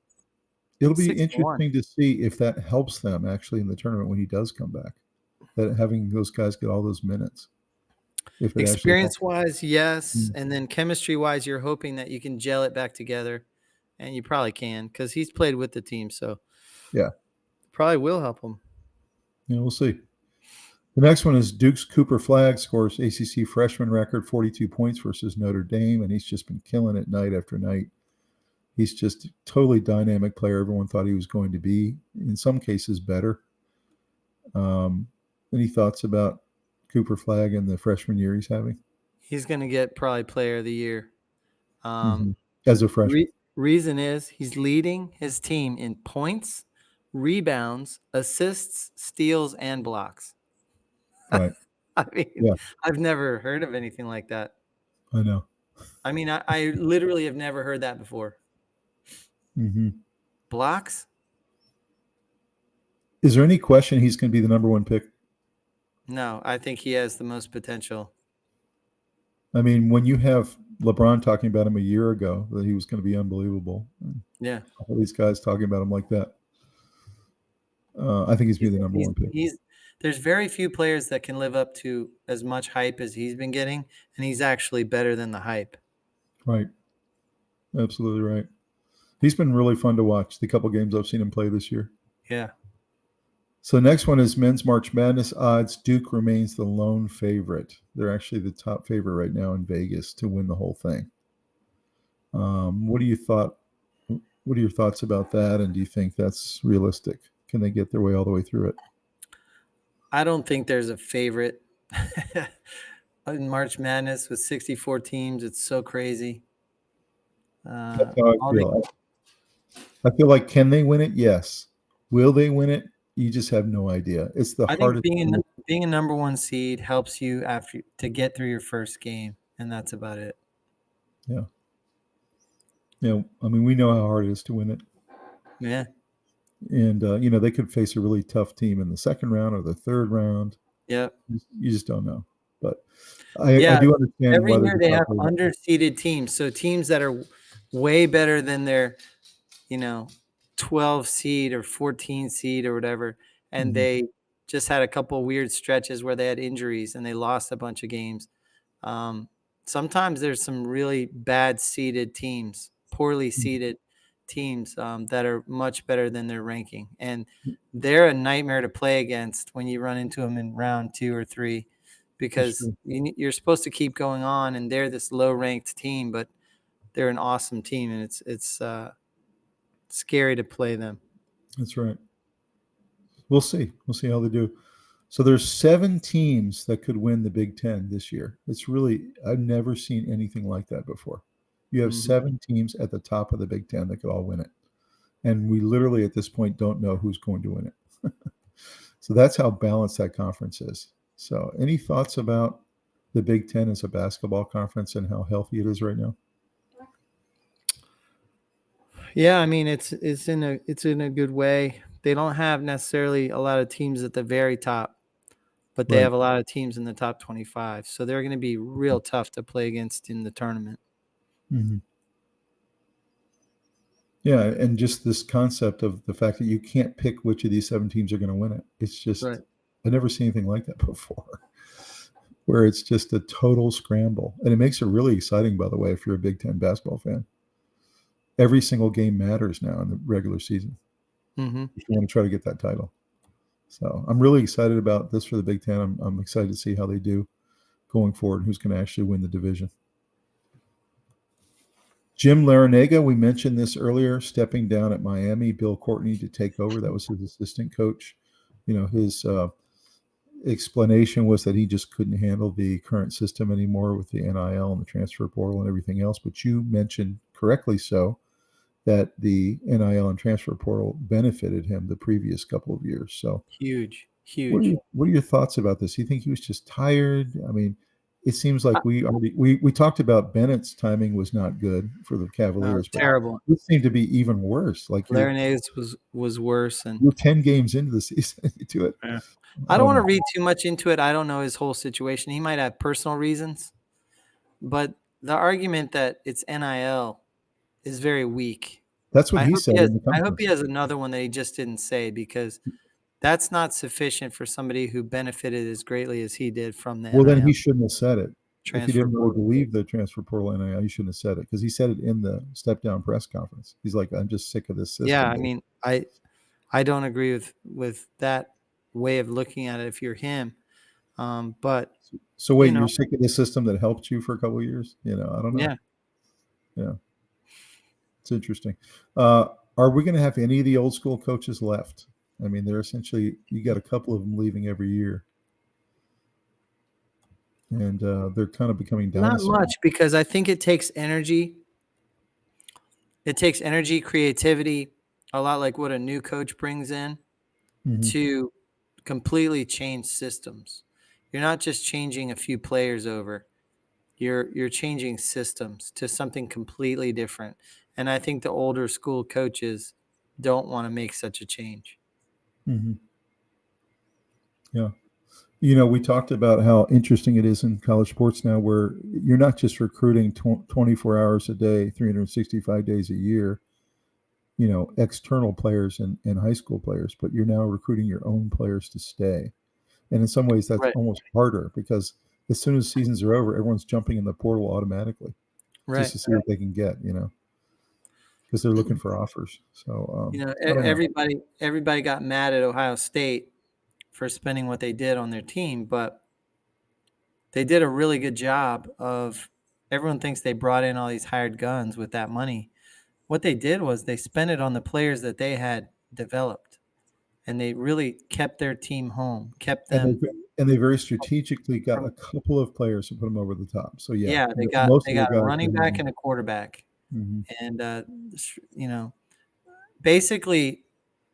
It'll be interesting to see if that helps them actually in the tournament when he does come back. That having those guys get all those minutes. Experience-wise, yes. And then chemistry-wise, you're hoping that you can gel it back together. And you probably can because he's played with the team. So, yeah. Probably will help him. Yeah, we'll see. The next one is Duke's Cooper Flagg scores ACC freshman record, 42 points versus Notre Dame, and he's just been killing it night after night. He's just a totally dynamic player. Everyone thought he was going to be, in some cases, better. Any thoughts about Cooper Flag in the freshman year he's having? He's going to get probably player of the year. As a freshman. Reason is he's leading his team in points, rebounds, assists, steals, and blocks. Right. I mean, Yeah. I've never heard of anything like that. I know. I mean, I literally have never heard that before. Blocks? Is there any question he's going to be the number one pick? No, I think he has the most potential. I mean, when you have LeBron talking about him a year ago, that he was going to be unbelievable. Yeah. All these guys talking about him like that. I think he's going to be the number one pick. There's very few players that can live up to as much hype as he's been getting, and he's actually better than the hype. Right. Absolutely right. He's been really fun to watch, the couple games I've seen him play this year. Yeah. So next one is men's March Madness odds. Duke remains the lone favorite. They're actually the top favorite right now in Vegas to win the whole thing. What are your thoughts about that? And do you think that's realistic? Can they get their way all the way through it? I don't think there's a favorite in March Madness with 64 teams. It's so crazy. That's how I feel. I feel like, can they win it? Yes. Will they win it? You just have no idea. It's the hardest. I think being a number one seed helps you to get through your first game, and that's about it. Yeah. Yeah. I mean, we know how hard it is to win it. Yeah. And, they could face a really tough team in the second round or the third round. Yeah. You just don't know. But I do understand. Every year they have underseeded teams. So teams that are way better than their, 12 seed or 14 seed or whatever. And they just had a couple of weird stretches where they had injuries and they lost a bunch of games. Sometimes there's some really bad seeded teams, poorly seeded teams that are much better than their ranking. And they're a nightmare to play against when you run into them in round 2 or 3, because you're supposed to keep going on, and they're this low ranked team, but they're an awesome team, and it's scary to play them. That's right. We'll see how they do. So there's 7 teams that could win the Big Ten this year. It's really, I've never seen anything like that before. You have 7 teams at the top of the Big Ten that could all win it. And we literally at this point don't know who's going to win it. So that's how balanced that conference is. So any thoughts about the Big Ten as a basketball conference and how healthy it is right now? Yeah, I mean it's in a good way. They don't have necessarily a lot of teams at the very top, but they have a lot of teams in the top 25. So they're going to be real tough to play against in the tournament. Yeah, and just this concept of the fact that you can't pick which of these 7 teams are going to win it. It's just, I've never seen anything like that before, where it's just a total scramble. And it makes it really exciting, by the way, if you're a Big Ten basketball fan. Every single game matters now in the regular season. If you want to try to get that title. So I'm really excited about this for the Big Ten. I'm excited to see how they do going forward, who's going to actually win the division. Jim Larinaga, we mentioned this earlier, stepping down at Miami. Bill Courtney to take over. That was his assistant coach. His explanation was that he just couldn't handle the current system anymore with the NIL and the transfer portal and everything else. But you mentioned correctly so that the NIL and transfer portal benefited him the previous couple of years. So huge. What are your thoughts about this? You think he was just tired? I mean, it seems like we talked about Bennett's timing was not good for the Cavaliers. Terrible. It seemed to be even worse. Like Larinai's was worse, and you're 10 games into the season to it. Yeah. I don't want to read too much into it. I don't know his whole situation. He might have personal reasons, but the argument that it's NIL is very weak. That's what he said. I hope he has another one that he just didn't say, because that's not sufficient for somebody who benefited as greatly as he did from the Well, NIL. then he shouldn't have said it. If he didn't really believe the transfer portal NIL, he shouldn't have said it, because he said it in the step down press conference. He's like, I'm just sick of this system. Yeah, I mean, I don't agree with that way of looking at it if you're him. But so wait, you're sick of the system that helped you for a couple of years? I don't know. Yeah. It's interesting. Are we going to have any of the old school coaches left? I mean, they're essentially, you got a couple of them leaving every year. and they're kind of becoming Not dinosaurs. much, because I think it takes energy. It takes energy, creativity, a lot like what a new coach brings in Mhm. to completely change systems. You're not just changing a few players over. You're changing systems to something completely different. And I think the older school coaches don't want to make such a change. Mhm. Yeah. You know, we talked about how interesting it is in college sports now, where you're not just recruiting 24 hours a day, 365 days a year, you know, external players and high school players, but you're now recruiting your own players to stay. And in some ways, that's Right. almost harder because as soon as seasons are over, everyone's jumping in the portal automatically just Right. to see what they can get, you know, because they're looking for offers. So I don't know. Everybody got mad at Ohio State for spending what they did on their team, but they did a really good job of. Everyone thinks they brought in all these hired guns with that money. What they did was they spent it on the players that they had developed, and they really kept their team home, kept And them they very strategically got a from. couple of players to put them over the top. So yeah, Yeah, most they of the got a guys running are back moving. and a quarterback, Hmm. and you know, basically,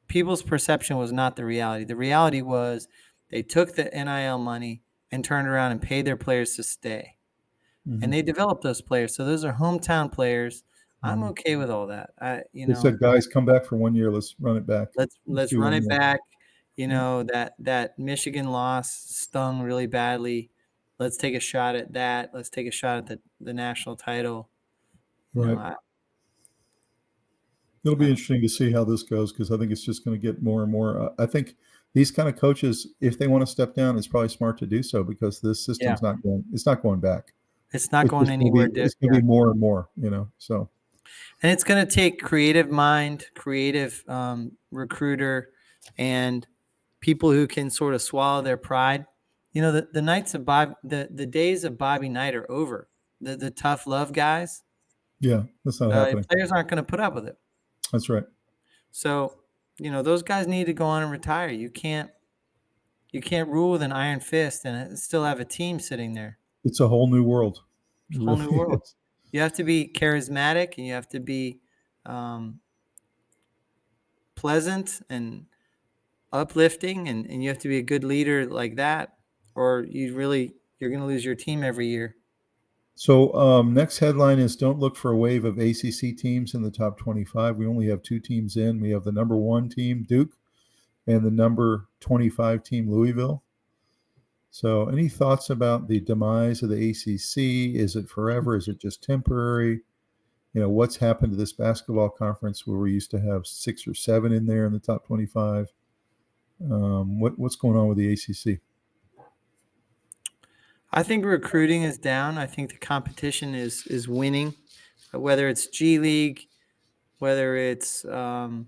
people's perception was not the reality. The reality was they took the NIL money and turned around and paid their players to stay, Hmm. and they developed those players. So those are hometown players. I'm Hmm. okay with all that. They said, guys, come back for 1 year. Let's run it back. Let's Let's do run one it more. back. You Yeah. know, that Michigan loss stung really badly. Let's take a shot at that. Let's take a shot at the national title. You know, Right. It'll I be interesting to see how this goes because I think it's just going to get more and more. I think these kind of coaches, if they want to step down, it's probably smart to do so because this yeah, system's not going. It's not going back. it's not It's going just going to anywhere. be. It's going Yeah, to be more and more. You know. So. and it's going to take creative mind, creative recruiter, and people who can sort of swallow their pride. You know, the nights of the days of Bobby Knight are over. The tough love guys, Yeah, that's not happening. players aren't going to put up with it. That's right. So, you know, those guys need to go on and retire. You can't rule with an iron fist and still have a team sitting there. It's a whole new world. It's It a whole new really world. is. You have to be charismatic, and you have to be um, pleasant and uplifting, and you have to be a good leader like that, or you're going to lose your team every year. So next headline is don't look for a wave of ACC teams in the top 25. We only have two teams in. We have the number 1 team, Duke, and the number 25 team, Louisville. So any thoughts about the demise of the ACC? Is it forever? Is it just temporary? You know, what's happened to this basketball conference where we used to have 6 or 7 in there in the top 25? What's going on with the ACC? I think recruiting is down. I think the competition is winning, whether it's G League, whether it's some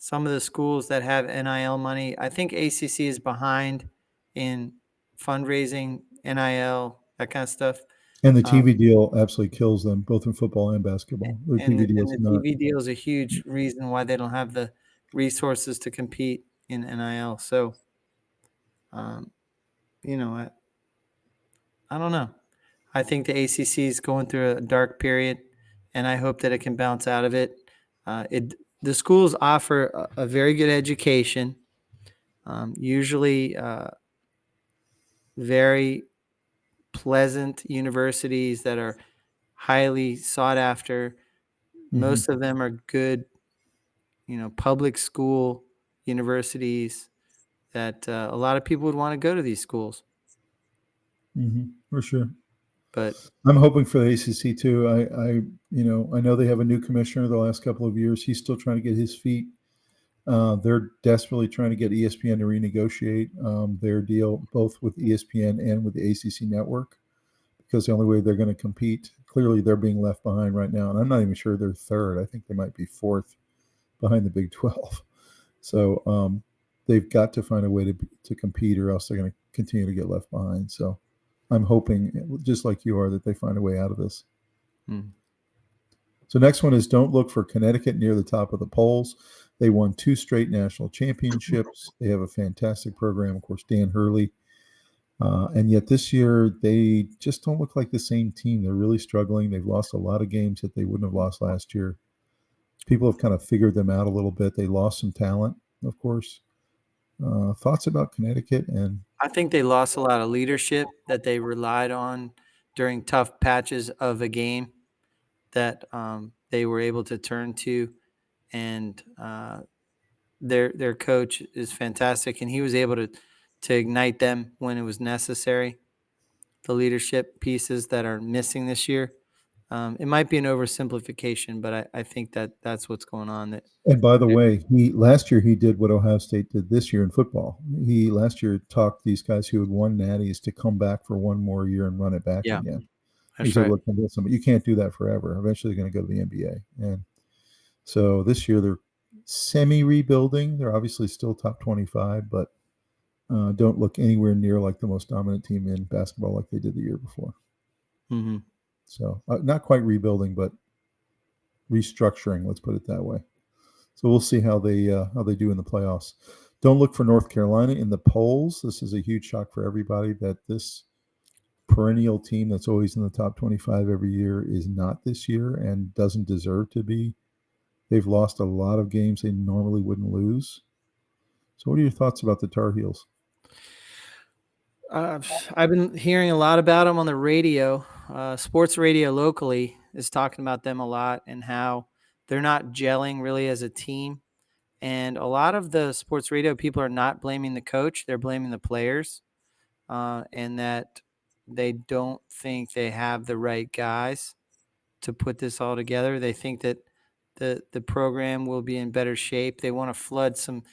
of the schools that have NIL money. I think ACC is behind in fundraising, NIL, that kind of stuff. And the Um, TV deal absolutely kills them, both in football and basketball. Their TV deal and is the not. TV deal is a huge reason why they don't have the resources to compete in NIL. So, um, you know, I don't know. I think the ACC is going through a dark period, and I hope that it can bounce out of it. The schools offer a very good education, usually very pleasant universities that are highly sought after. Mhm. Most of them are good, you know, public school universities that a lot of people would want to go to these schools. For sure. But I'm hoping for the ACC too. I know they have a new commissioner the last couple of years. He's still trying to get his feet. They're desperately trying to get ESPN to renegotiate their deal, both with ESPN and with the ACC network, because the only way they're going to compete, clearly they're being left behind right now. And I'm not even sure they're third. I think they might be fourth behind the Big 12. So they've got to find a way to compete, or else they're going to continue to get left behind. So I'm hoping, just like you are, that they find a way out of this. So next one is don't look for Connecticut near the top of the polls. They won 2 straight national championships. They have a fantastic program. Of course, Dan Hurley And yet this year, they just don't look like the same team. They're really struggling. They've lost a lot of games that they wouldn't have lost last year. People have kind of figured them out a little bit. They lost some talent, of course. Thoughts about Connecticut and I think they lost a lot of leadership that they relied on during tough patches of a game that they were able to turn to, and their coach is fantastic, and he was able to ignite them when it was necessary. The leadership pieces that are missing this year. It might be an oversimplification, but I think that that's what's going on. That And by the way, he last year he did what Ohio State did this year in football. He last year talked these guys who had won natties to come back for one more year and run it back yeah, again. He that's was right. able to convince them, but you can't do that forever. Eventually, they're going to go to the NBA. And so this year they're semi rebuilding. They're obviously still top 25, but don't look anywhere near like the most dominant team in basketball like they did the year before. Mm-hmm. So not quite rebuilding, but restructuring. Let's put it that way. So we'll see how they do in the playoffs. Don't look for North Carolina in the polls. This is a huge shock for everybody that this perennial team that's always in the top 25 every year is not this year and doesn't deserve to be. They've lost a lot of games they normally wouldn't lose. So what are your thoughts about the Tar Heels? Uh, I've been hearing a lot about them on the radio. Sports radio locally is talking about them a lot and how they're not gelling really as a team. And a lot of the sports radio people are not blaming the coach; they're blaming the players, and that they don't think they have the right guys to put this all together. They think that the program will be in better shape. They want to flood some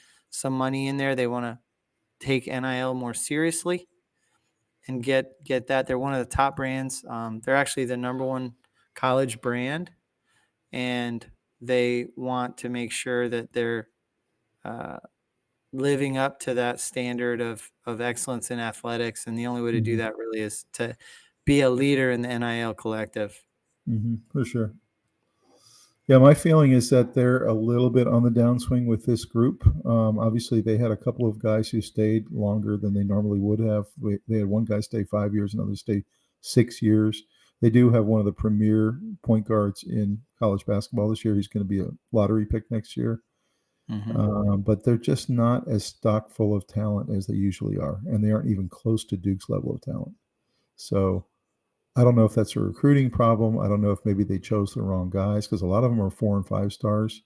money in there. They want to take NIL more seriously and get that. They're one of the top brands. They're actually the number one college brand, and they want to make sure that they're uh, living up to that standard of excellence in athletics. And the only way to do Mm-hmm. that really is to be a leader in the NIL collective. Mm-hmm, for sure. Yeah, my feeling is that they're a little bit on the downswing with this group. Obviously, they had a couple of guys who stayed longer than they normally would have. They had one guy stay 5 years, another stay 6 years. They do have one of the premier point guards in college basketball this year. He's going to be a lottery pick next year. Mm-hmm. But they're just not as stock full of talent as they usually are, and they aren't even close to Duke's level of talent. So I don't know if that's a recruiting problem. I don't know if maybe they chose the wrong guys because a lot of them are 4 and 5 stars.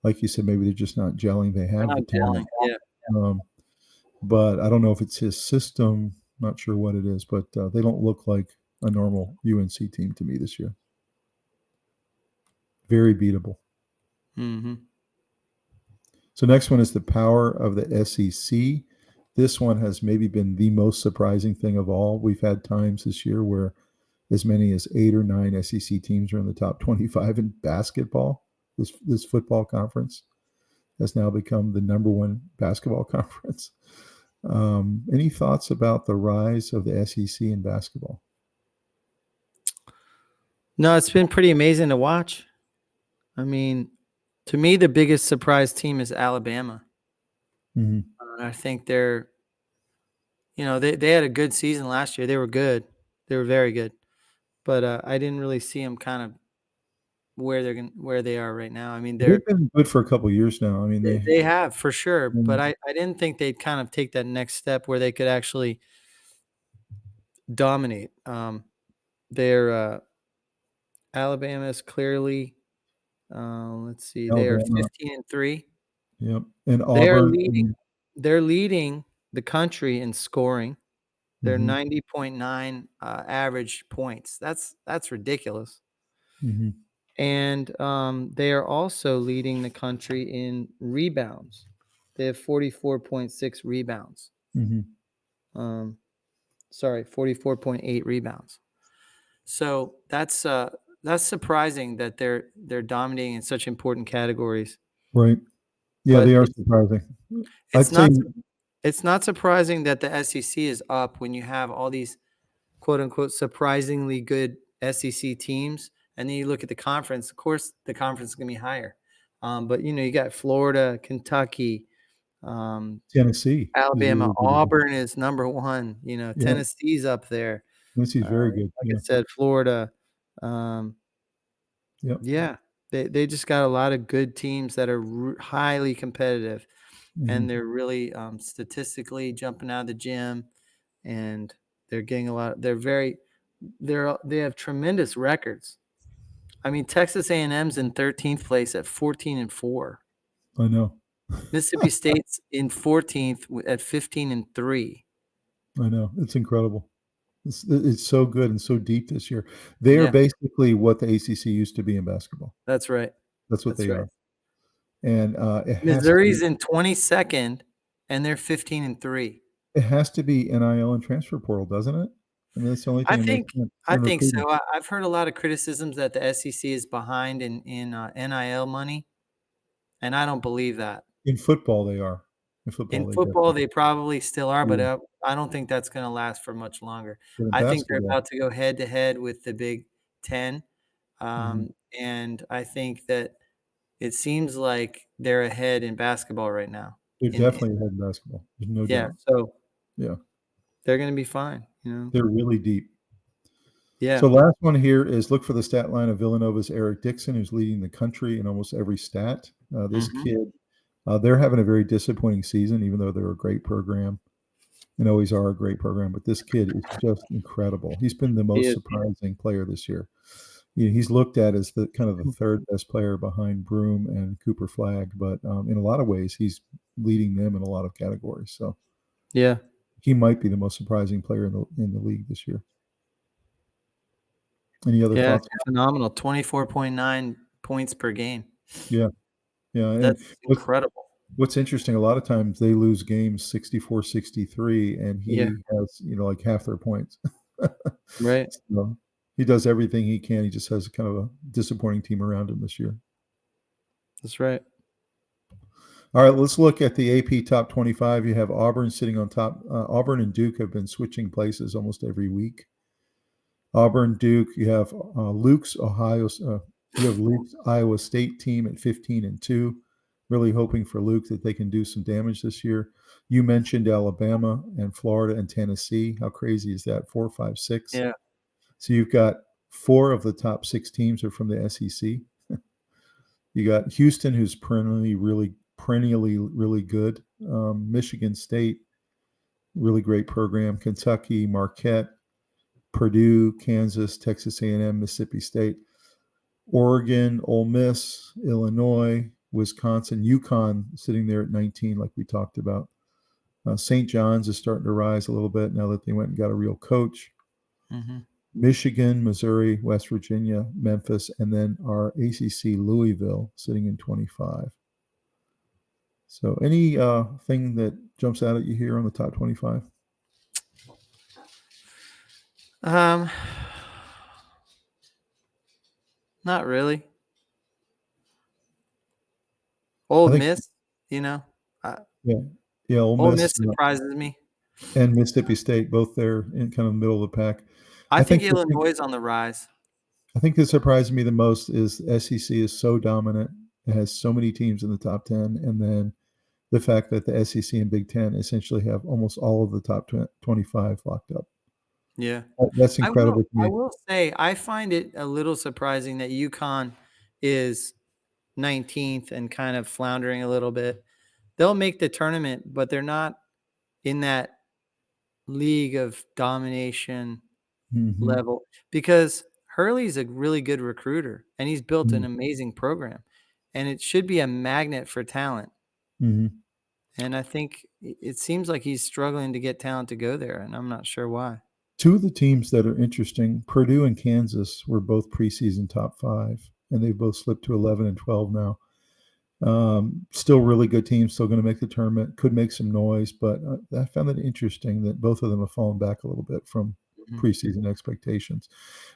Like you said, maybe they're just not gelling. They They're have the not gelling. talent, Yeah. um, but I don't know if it's his system. Not sure what it is, but they don't look like a normal UNC team to me this year. Very beatable. Mm-hmm. So next one is the power of the SEC. This one has maybe been the most surprising thing of all. We've had times this year where as many as 8 or 9 SEC teams are in the top 25 in basketball. This football conference has now become the number one basketball conference. Any thoughts about the rise of the SEC in basketball? No, it's been pretty amazing to watch. I mean, to me, the biggest surprise team is Alabama. Mm-hmm. I think they had a good season last year. They were good. They were very good. But I didn't really see them kind of where they are right now. I mean, They've been good for a couple of years now. I mean, they have for sure, but mm, I didn't think they'd kind of take that next step where they could actually dominate. They're Alabama's clearly. Let's see, they are Alabama, 15-3. yep, and They are Auburn. leading. They're leading the country in scoring. They're Mm-hmm, 90.9 average points. That's ridiculous. mm-hmm, And they are also leading the country in rebounds. They have 44.6 rebounds. mm-hmm. Um, 44.8 rebounds. So that's surprising that they're dominating in such important categories. Right. Yeah, But they are surprising. it's I'd say, not it's not surprising that the SEC is up when you have all these quote unquote surprisingly good SEC teams, and then you look at the conference. Of course, the conference is going to be higher. But you got Florida, Kentucky, Tennessee is Alabama, really good. Auburn is number 1, Yeah, Tennessee's up there. Tennessee's very good. Like I Yeah, said, Florida. Um, yep. yeah, they just got a lot of good teams that are highly competitive, and Mhm. they're really statistically jumping out of the gym, and they're getting a lot. They have tremendous records. I mean, Texas A&M's in 13th place at 14-4. I know. Mississippi State's in 14th at 15-3. I know. It's incredible. It's so good and so deep this year. They are Yeah, basically what the ACC used to be in basketball. that's right. That's what That's they right. are, and, Missouri's in 22nd, and they're 15-3. it has to be NIL and transfer portal, doesn't it? I mean, that's the only I thing that makes think sense, I and think recruiting. so. I've heard a lot of criticisms that the SEC is behind in NIL money, and I don't believe that. In football, they are. In In football, they football, definitely they probably still are, but yeah, I don't think that's gonna last for much longer. but in I think they're basketball about to go head to head with the Big Ten, mhm, and I think that it seems like they're ahead in basketball right now. they're In definitely ahead in basketball. There's no Yeah, doubt. so Yeah, they're gonna be fine. they're really deep. Yeah. So last one here is look for the stat line of Villanova's Eric Dixon, who's leading the country in almost every stat. This Mhm. kid, they're having a very disappointing season, even though they're a great program and always are a great program. But this kid is just incredible. He's been the He most is. surprising player this year. He's looked at as the kind of the third best player behind Broom and Cooper Flagg, but in a lot of ways, he's leading them in a lot of categories. So Yeah. he might be the most surprising player in the league this year. Any other Yeah, thoughts? phenomenal. 24.9 points per game. Yeah, yeah. And That's what's incredible. what's interesting, a lot of times they lose games 64-63, and Yeah, he has like half their points. right. So he does everything he can. He just has kind of a disappointing team around him this year. That's right. All right, let's look at the AP top 25. You have Auburn sitting on top. Auburn and Duke have been switching places almost every week. Auburn, Duke. You have Luke's Ohio. You have Luke's Iowa State team at 15-2. Really hoping for Luke that they can do some damage this year. You mentioned Alabama and Florida and Tennessee. How crazy is that? 4, 5, 6. Yeah, So you've got 4 of the top 6 teams are from the SEC. You got Houston, who's perennially really good. Michigan State, really great program. Kentucky, Marquette, Purdue, Kansas, Texas A&M, Mississippi State, Oregon, Ole Miss, Illinois, Wisconsin, UConn sitting there at 19, like we talked about. St. John's is starting to rise a little bit now that they went and got a real coach. mhm. Michigan, Missouri, West Virginia, Memphis, and then our ACC Louisville sitting in 25. So any thing that jumps out at you here on the top 25? Um, not really. I Ole think Miss, you know, uh, yeah, yeah, Ole Ole Miss Miss surprises me. and Mississippi State both there in kind of the middle of the pack. I I think think the thing Illinois is on the rise. I think that surprised me the most is SEC is so dominant. It has so many teams in the top 10, and then the fact that the SEC and Big Ten essentially have almost all of the top 25 locked up. Yeah. That's I will incredible to I me. will say I find it a little surprising that UConn is 19th and kind of floundering a little bit. They'll make the tournament, but they're not in that league of domination Mhm. level because Hurley's a really good recruiter and he's built an Mhm. amazing program and it should be a magnet for talent. Mhm. And I think it seems like he's struggling to get talent to go there, and I'm not sure why. 2 of the teams that are interesting, Purdue and Kansas were both preseason top 5, and they both slipped to 11 and 12 now. Still really good teams, still gonna make the tournament, could make some noise, but, I found it interesting that both of them have fallen back a little bit from Mhm. preseason expectations.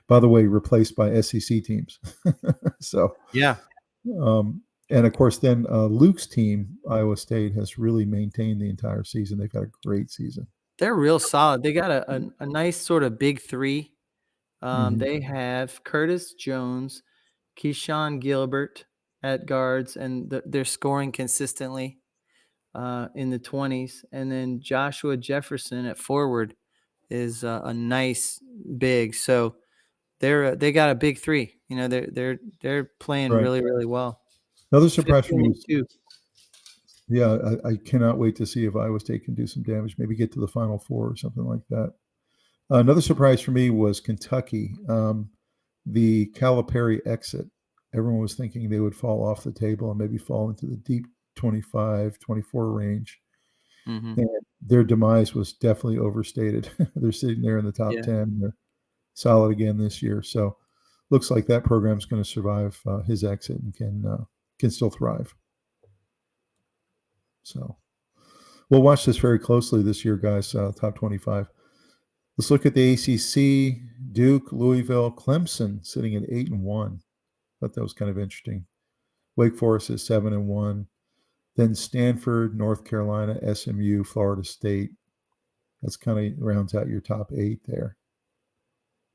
By the way, replaced by SEC teams. So, Yeah, um, and of course, then, Luke's team, Iowa State, has really maintained the entire season. They've got a great season. they're real solid. They got a nice sort of big 3. Mhm. They have Curtis Jones, Keyshawn Gilbert at guards, and they're scoring consistently. in the 20s, and then Joshua Jefferson at forward is a nice big. So they got a big three. You know, they're playing Right. really, really well. Another surprise for 15 me and was, 2. yeah, I cannot wait to see if Iowa State can do some damage, maybe get to the Final Four or something like that. Another surprise for me was Kentucky. The Calipari exit. Everyone was thinking they would fall off the table and maybe fall into the deep 25, 24 range. Mm-hmm. And their demise was definitely overstated. They're sitting there in the top Yeah. 10. They're solid again this year. So looks like that program's going to survive his exit and can still thrive. So we'll watch this very closely this year, guys. Top 25. Let's look at the ACC. Duke, Louisville, Clemson sitting at 8-1. Thought that was kind of interesting. Wake Forest is 7-1. Then Stanford, North Carolina, SMU, Florida State. That's kind of rounds out your top 8 there.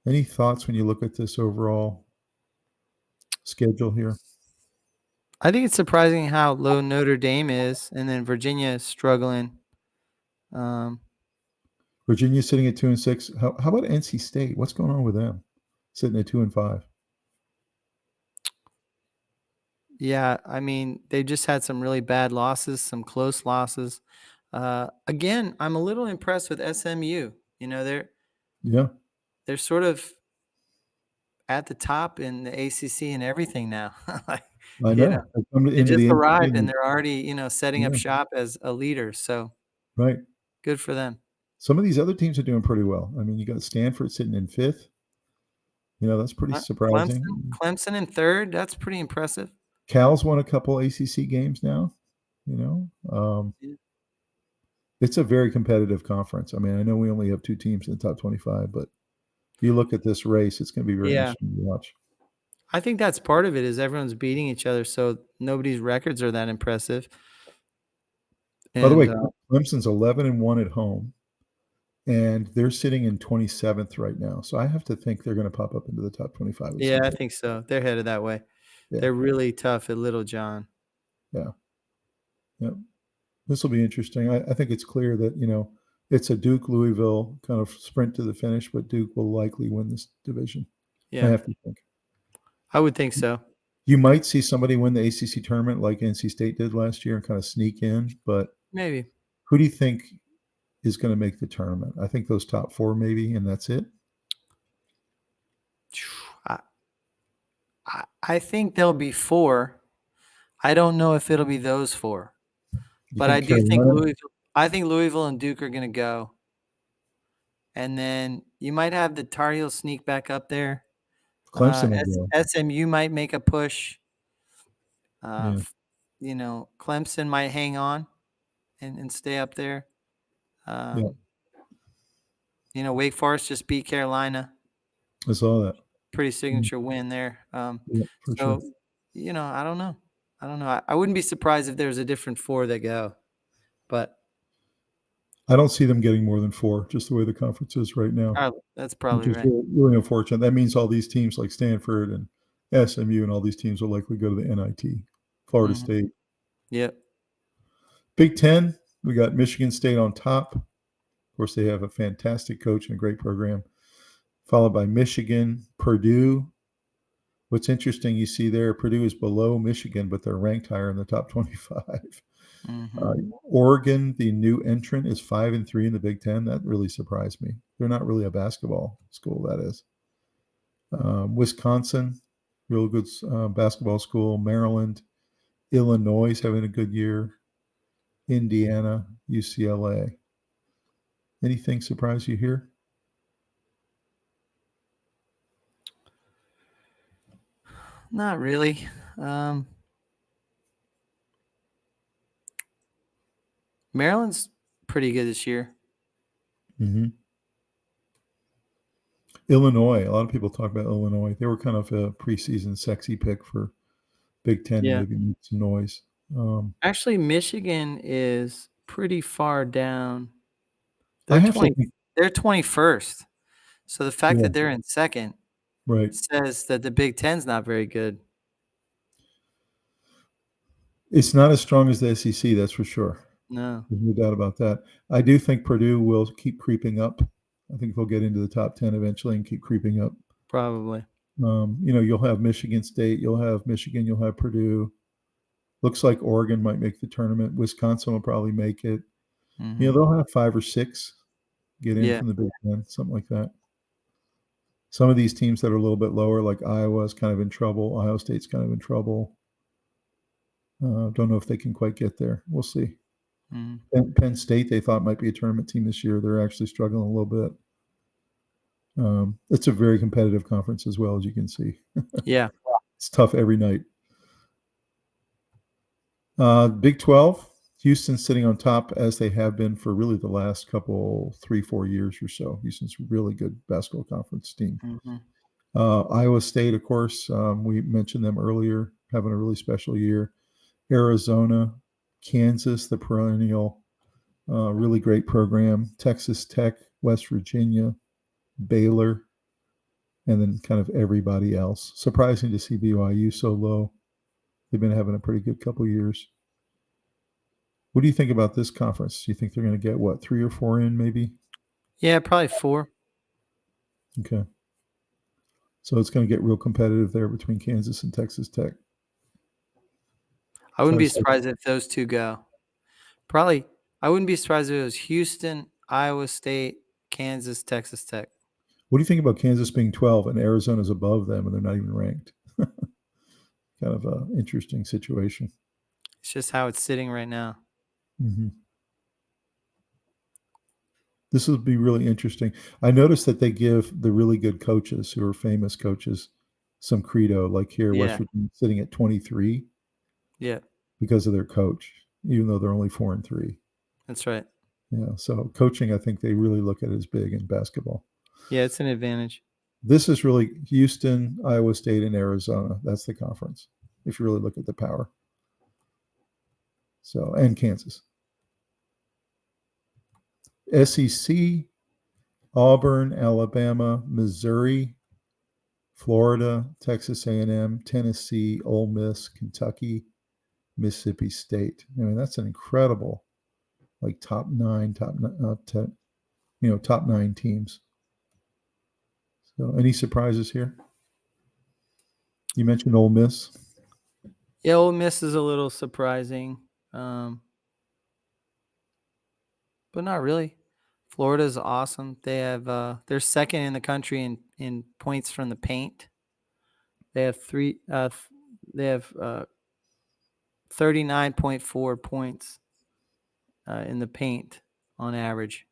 Any thoughts when you look at this overall schedule here? I think it's surprising how low Notre Dame is, and then Virginia is struggling. Virginia sitting at 2-6. How about NC State? What's going on with them? Sitting at 2-5. Yeah, I mean, they just had some really bad losses, some close losses. Again, I'm a little impressed with SMU. You know, Yeah, they're sort of at the top in the ACC and everything now. Like, I you know, know. They come they into just the arrived and NCAA. they're already, setting up Yeah, shop as a leader. So right. good for them. Some of these other teams are doing pretty well. I mean, you got Stanford sitting in 5th. That's pretty Clemson, surprising. Clemson in third. That's pretty impressive. Cal's won a couple ACC games now. You know, Yeah. it's a very competitive conference. I mean, I know we only have 2 teams in the top 25, but you look at this race, it's going to be very Yeah. interesting to watch. I think that's part of it is everyone's beating each other, so nobody's records are that impressive. By the And way, Clemson's 11-1 at home, and they're sitting in 27th right now. So I have to think they're going to pop up into the top 25 at yeah, some I point. think so. They're headed that way. Yeah, They're really tough at Little John. yeah, yeah. This will be interesting. I think it's clear that it's a Duke Louisville kind of sprint to the finish, but Duke will likely win this division. I Yeah, have to think. I would think so. You might see somebody win the ACC tournament like NC State did last year and kind of sneak in, but Maybe. who do you think is going to make the tournament? I think those top 4 maybe, and that's it. I think there'll be 4. I don't know if it'll be those 4, You but I think do think Carolina, Louisville and Duke are going to go. And then you might have the Tar Heels sneak back up there. Clemson will go? SMU might make a push. Yeah, Clemson might hang on and stay up there. yeah. Wake Forest just beat Carolina. I saw that. Pretty signature win there. Yeah, for sure. So, I don't know. I wouldn't be surprised if there's a different 4 that go, but I don't see them getting more than 4, just the way the conference is right now, that's which probably is right. really, really unfortunate. That means all these teams like Stanford and SMU and all these teams will likely go to the NIT. Florida Mhm. State. Yep. Big Ten, we got Michigan State on top. Of course, they have a fantastic coach and a great program, followed by Michigan, Purdue. What's interesting, you see there, Purdue is below Michigan, but they're ranked higher in the top 25. Oregon, the new entrant, is 5-3 in the Big Ten. That really surprised me. They're not really a basketball school, that is. Wisconsin, real good basketball school. Maryland, Illinois is having a good year. Indiana, UCLA. Anything surprise you here? Not really. Maryland's pretty good this year. Mm-hmm. Illinois, a lot of people talk about Illinois. They were kind of a preseason sexy pick for Big Ten to Yeah. maybe make some noise. Actually, Michigan is pretty far down. I They're have to think, they're 21st. So the fact yeah, that they're in second right. says that the Big Ten's not very good. It's not as strong as the SEC, that's for sure. No, There's no doubt about that. I do think Purdue will keep creeping up. I think they'll get into the top 10 eventually and keep creeping up. probably. You'll have Michigan State, you'll have Michigan, you'll have Purdue. Looks like Oregon might make the tournament. Wisconsin will probably make it. Hmm. They'll have 5 or 6 get in Yeah. from the Big Ten, something like that. Some of these teams that are a little bit lower, like Iowa, is kind of in trouble. Ohio State's kind of in trouble. Don't know if they can quite get there. We'll see. Hmm. Penn State, they thought might be a tournament team this year. They're actually struggling a little bit. It's a very competitive conference as well, as you can see. Yeah. It's tough every night. Big 12, Houston sitting on top as they have been for really the last couple, 3-4 years or so. Houston's a really good basketball conference team. Hmm. Iowa State, of course, we mentioned them earlier, having a really special year. Arizona, Kansas, the perennial, really great program. Texas Tech, West Virginia, Baylor, and then kind of everybody else. Surprising to see BYU so low. They've been having a pretty good couple years. What do you think about this conference? Do you think they're going to get, what, 3 or 4 in maybe? Yeah, probably 4. Okay. So it's going to get real competitive there between Kansas and Texas Tech. I wouldn't Try to be stay. surprised if those two go. Probably, I wouldn't be surprised if it was Houston, Iowa State, Kansas, Texas Tech. What do you think about Kansas being 12 and Arizona's above them and they're not even ranked? Kind of an interesting situation. It's just how it's sitting right now. Mm-hmm. This will be really interesting. I noticed that they give the really good coaches who are famous coaches some credo, like here, West Yeah. Virginia sitting at 23 Yeah. because of their coach, even though they're only 4-3. That's right. Yeah. So coaching, I think they really look at it as big in basketball. Yeah, it's an advantage. This is really Houston, Iowa State, and Arizona. That's the conference, if you really look at the power. So, and Kansas. SEC, Auburn, Alabama, Missouri, Florida, Texas A&M, Tennessee, Ole Miss, Kentucky, Mississippi State. I mean, that's an incredible, like top 9 teams. So, any surprises here? You mentioned Ole Miss. Yeah, Ole Miss is a little surprising, but not really. Florida's awesome. They have they're second in the country in points from the paint. They have they have 39.4 points in the paint on average.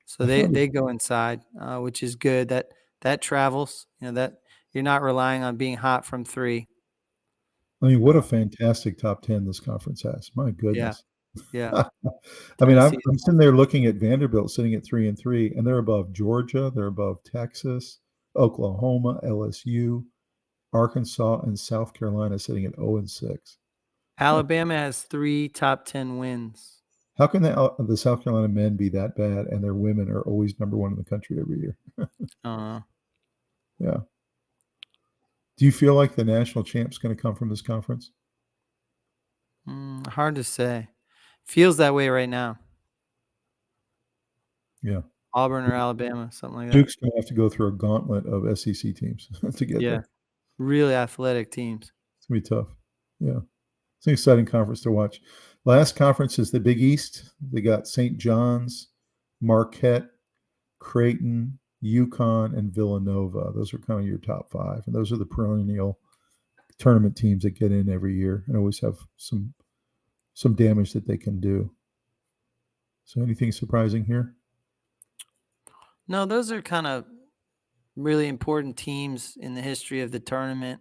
So I found it. they go inside, which is good. That travels. That you're not relying on being hot from 3. I mean, what a Uh, fantastic top 10 this conference has. My yeah, goodness. yeah. I mean, I'm, Tennessee. I'm sitting there looking at Vanderbilt sitting at 3-3, and they're above Georgia, they're above Texas, Oklahoma, LSU, Arkansas, and South Carolina sitting at 0-6. Alabama has 3 top 10 wins. How can the South Carolina men be that bad, and their women are always number 1 in the country every year? Uh, Yeah. Do you feel like the national champ's going to come from this conference? Hard to say. Feels that way right now. Yeah. Auburn or Alabama, something like that. Duke's going to have to go through a gauntlet of SEC teams to get Yeah, there. really athletic teams. It's going to be tough. Yeah. It's an exciting conference to watch. Last conference is the Big East. They got St. John's, Marquette, Creighton, UConn, and Villanova. Those are kind of your top 5. And those are the perennial tournament teams that get in every year and always have some damage that they can do. So anything surprising here? No, those are kind of really important teams in the history of the tournament.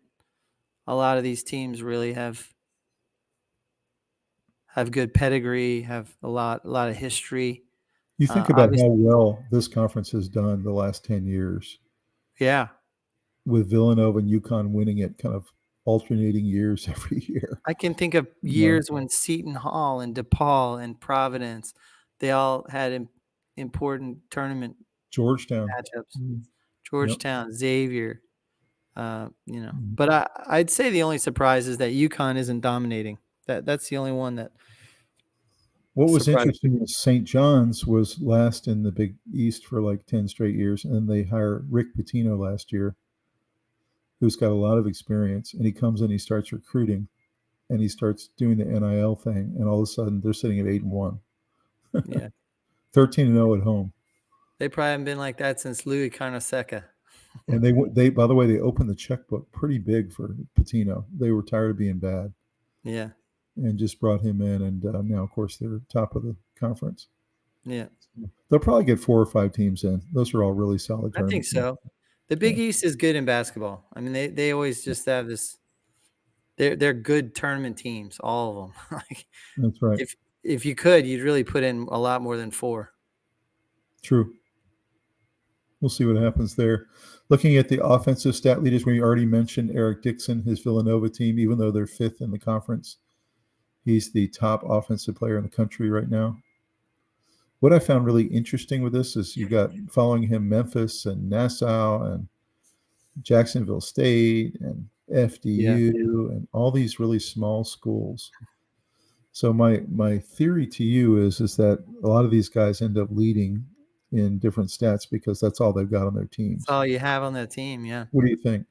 A lot of these teams really have good pedigree, have a lot of history. You think about Obviously, how well this conference has done the last 10 years yeah. with Villanova and UConn winning it kind of alternating years every year. I can think of You know, years when Seton Hall and DePaul and Providence, they all had important tournament Georgetown. matchups. Yep. Georgetown, Xavier, Mhm. But I'd say the only surprise is that UConn isn't dominating. That's the only one that What was Surprise. interesting is St. John's was last in the Big East for like 10 straight years, and they hired Rick Pitino last year, who's got a lot of experience, and he comes in, he starts recruiting, and he starts doing the NIL thing, and all of a sudden they're sitting at 8-1, Yeah. 13-0 at home. They probably haven't been like that since Louis Carnesecca. And they by the way, they opened the checkbook pretty big for Pitino. They were tired of being bad. Yeah. And just brought him in, and now, of course, they're top of the conference. Yeah. They'll probably get 4 or 5 teams in. Those are all really solid I think tournaments. so. The Big East is good in basketball. I mean, they always just have this. They're good tournament teams, all of them. Like, that's right. If you could, you'd really put in a lot more than 4. True. We'll see what happens there. Looking at the offensive stat leaders, we already mentioned Eric Dixon, his Villanova team, even though they're 5th in the conference. He's the top offensive player in the country right now. What I found really interesting with this is you got following him Memphis and Nassau and Jacksonville State and FDU and all these really small schools. So my theory to you is that a lot of these guys end up leading in different stats because that's all they've got on their teams. That's all you have on that team, yeah. What do you think?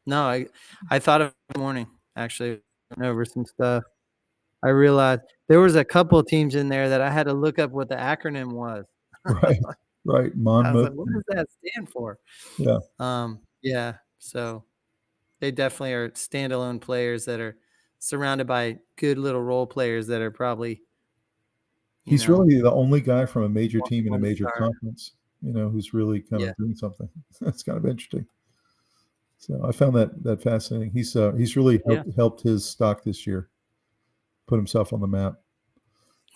No, I thought of it in the morning, actually, went over some stuff. I realized there was a couple of teams in there that I had to look up what the acronym was. Right. I was Monmouth. like, what does that stand for? Yeah. Yeah. So they definitely are standalone players that are surrounded by good little role players that are probably. He's really the only guy from a major team in a major conference, who's really kind of doing something. That's kind of interesting. So I found that fascinating. He's really helped his stock this year, put himself on the map.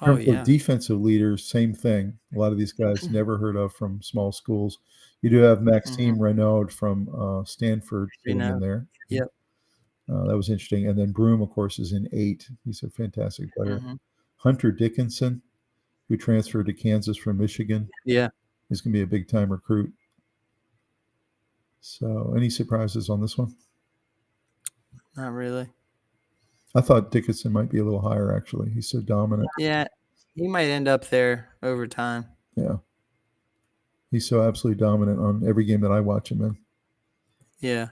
Oh, yeah. Defensive leaders, same thing. A lot of these guys never heard of from small schools. You do have Maxime Renaud from Stanford getting in there. Yep. That was interesting. And then Broom, of course, is in 8. He's a fantastic player. Hunter Dickinson, who transferred to Kansas from Michigan. Yeah. He's going to be a big-time recruit. So any surprises on this one? Not really. I thought Dickinson might be a little higher, actually. He's so dominant. Yeah, he might end up there over time. Yeah. He's so absolutely dominant on every game that I watch him in. Yeah.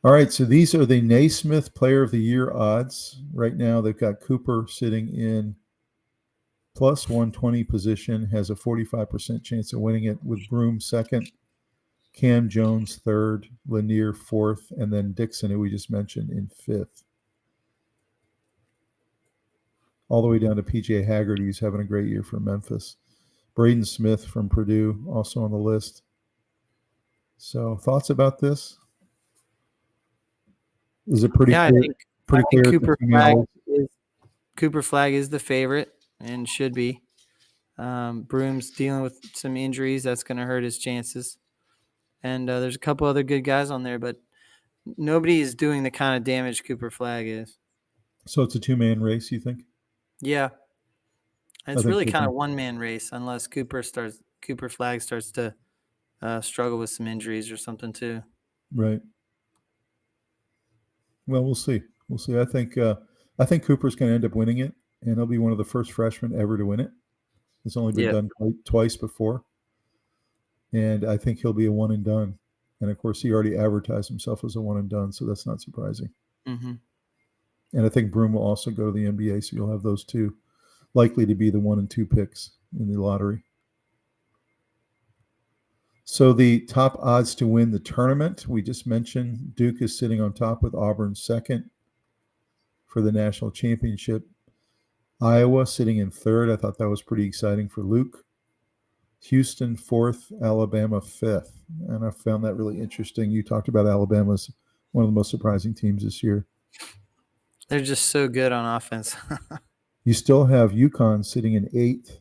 All right, so these are the Naismith Player of the Year odds. Right now, they've got Cooper sitting in plus 120 position, has a 45% chance of winning it, with Broom second, Cam Jones third, Lanier fourth, and then Dixon, who we just mentioned, in fifth. All the way down to PJ Haggard, who's having a great year for Memphis. Braden Smith from Purdue, also on the list. So thoughts about this? Is it pretty clear? I think clear Cooper Flag is the favorite and should be. Broom's dealing with some injuries. That's going to hurt his chances. And there's a couple other good guys on there, but nobody is doing the kind of damage Cooper Flag is. So it's a 2-man race, you think? Yeah. And it's really kind of 1-man race unless Cooper Flag starts to struggle with some injuries or something too. Right. Well, we'll see. I think Cooper's going to end up winning it, and he'll be one of the first freshmen ever to win it. It's only been done twice before, and I think he'll be a one and done. And of course, he already advertised himself as a one and done, so that's not surprising. Mm-hmm. And I think Broom will also go to the NBA, so you'll have those two likely to be the 1 and 2 picks in the lottery. So the top odds to win the tournament, we just mentioned Duke is sitting on top with Auburn second for the national championship. Iowa sitting in third. I thought that was pretty exciting for Luke. Houston fourth, Alabama fifth. And I found that really interesting. You talked about Alabama as one of the most surprising teams this year. They're just so good on offense. You still have UConn sitting in 8th,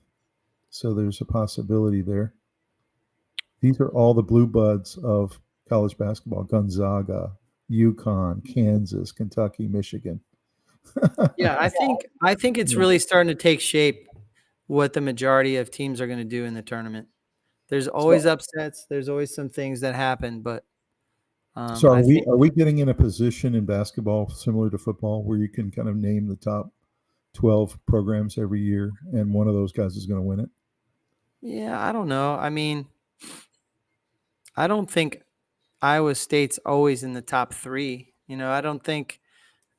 so there's a possibility there. These are all the blue buds of college basketball: Gonzaga, UConn, Kansas, Kentucky, Michigan. Yeah, I think it's really starting to take shape what the majority of teams are going to do in the tournament. There's always upsets. There's always some things that happen, but so are we getting in a position in basketball similar to football where you can kind of name the top 12 programs every year, and one of those guys is going to win it? Yeah, I don't know. I mean, I don't think Iowa State's always in the top 3. I don't think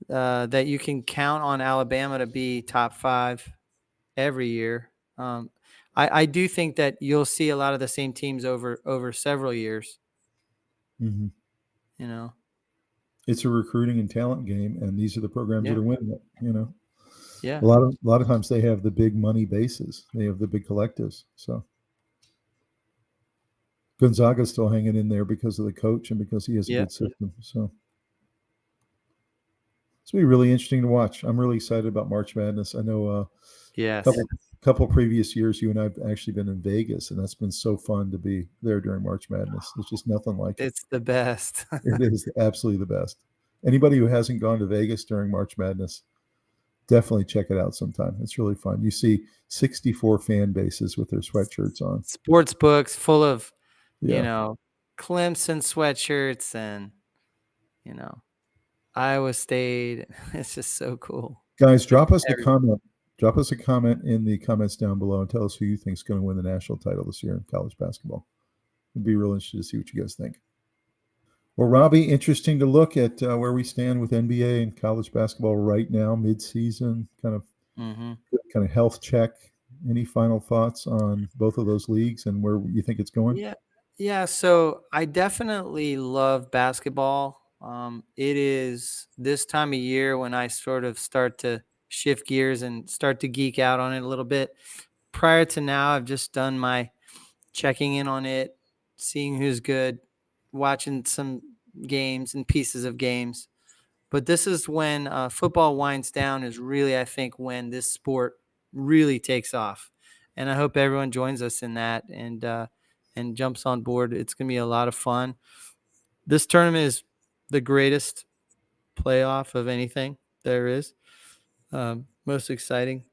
that you can count on Alabama to be top 5 every year. I do think that you'll see a lot of the same teams over several years. Hmm. You know, It's a recruiting and talent game, and these are the programs that yeah, are winning it. yeah. A lot of times they have the big money bases, they have the big collectives. So Gonzaga's still hanging in there because of the coach and because he has a Yeah. good system. So it's gonna be really interesting to watch. I'm really excited about March Madness. I know a Yes. couple previous years you and I've actually been in Vegas, and that's been so fun to be there during March Madness. There's just nothing like it. It's the best. It is absolutely the best. Anybody who hasn't gone to Vegas during March Madness, definitely check it out sometime. It's really fun. You see 64 fan bases with their sweatshirts on. Sports books full of, you Yeah. know, Clemson sweatshirts and, you know, Iowa State. It's just so cool. Guys, There's drop us a every- comment. Drop us a comment in the comments down below and tell us who you think is going to win the national title this year in college basketball. It'd be real interesting to see what you guys think. Well, Robbie, interesting to look at where we stand with NBA and college basketball right now, mid-season, Mhm. kind of health check. Any final thoughts on both of those leagues and where you think it's going? Yeah. Yeah. So I definitely love basketball. It is this time of year when I sort of start to shift gears and start to geek out on it a little bit. Prior to now, I've just done my checking in on it, seeing who's good, watching some games and pieces of games. But this is when football winds down, is really, I think, when this sport really takes off. And I hope everyone joins us in that and jumps on board. It's going to be a lot of fun. This tournament is the greatest playoff of anything there is. Most exciting.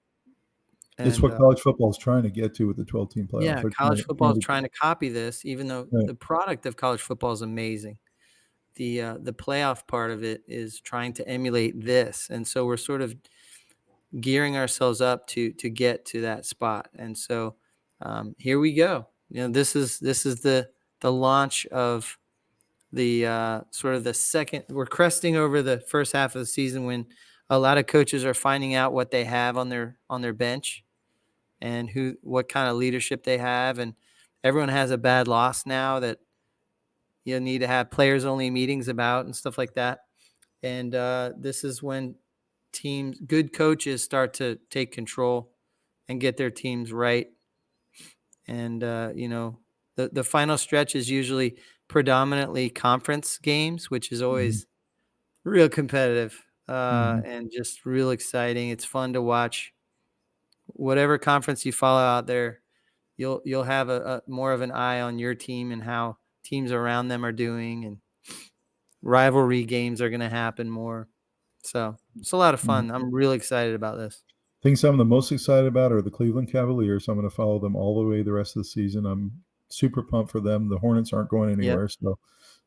It's And what college football is trying to get to with the 12-team playoff. yeah, They're college football is trying trying to copy this, even though right. the product of college football is amazing. The playoff part of it is trying to emulate this, and so we're sort of gearing ourselves up to get to that spot. And so here we go. This is the launch of the sort of the second. We're cresting over the first half of the season when a lot of coaches are finding out what they have on their bench and what kind of leadership they have, and everyone has a bad loss now that you need to have players only meetings about and stuff like that. And this is when good coaches start to take control and get their teams right. And, the final stretch is usually predominantly conference games, which is Mhm. always real competitive Mhm. and just real exciting. It's fun to watch. Whatever conference you follow out there, you'll have a more of an eye on your team and how teams around them are doing, and rivalry games are going to happen more. So it's a lot of Mhm. fun. I'm really excited about this. Things I'm the most excited about are the Cleveland Cavaliers. I'm going to follow them all the way the rest of the season. I'm super pumped for them. The Hornets aren't going Yep. anywhere, so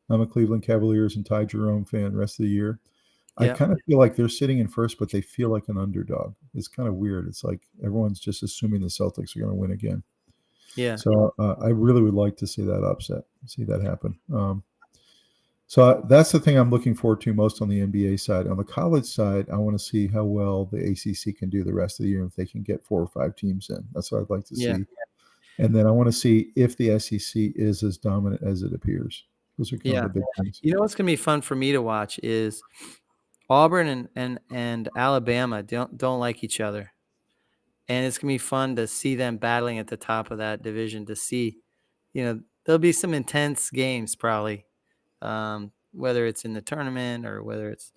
I'm a Cleveland Cavaliers and Ty Jerome fan the rest of the year. I Yep. kind of feel like they're sitting in first, but they feel like an underdog. It's kind of weird. It's like everyone's just assuming the Celtics are going to win again. Yeah. So I really would like to see that upset, see that happen. So that's the thing I'm looking forward to most on the NBA side. On the college side, I want to see how well the ACC can do the rest of the year, if they can get 4 or 5 teams in. That's what I'd like to Yeah. see. And then I want to see if the SEC is as dominant as it appears. Those are kind of Yeah. the big things. You know what's gonna be fun for me to watch is Auburn and Alabama don't like each other. And it's gonna be fun to see them battling at the top of that division to see, there'll be some intense games probably. Whether it's in the tournament or whether it's,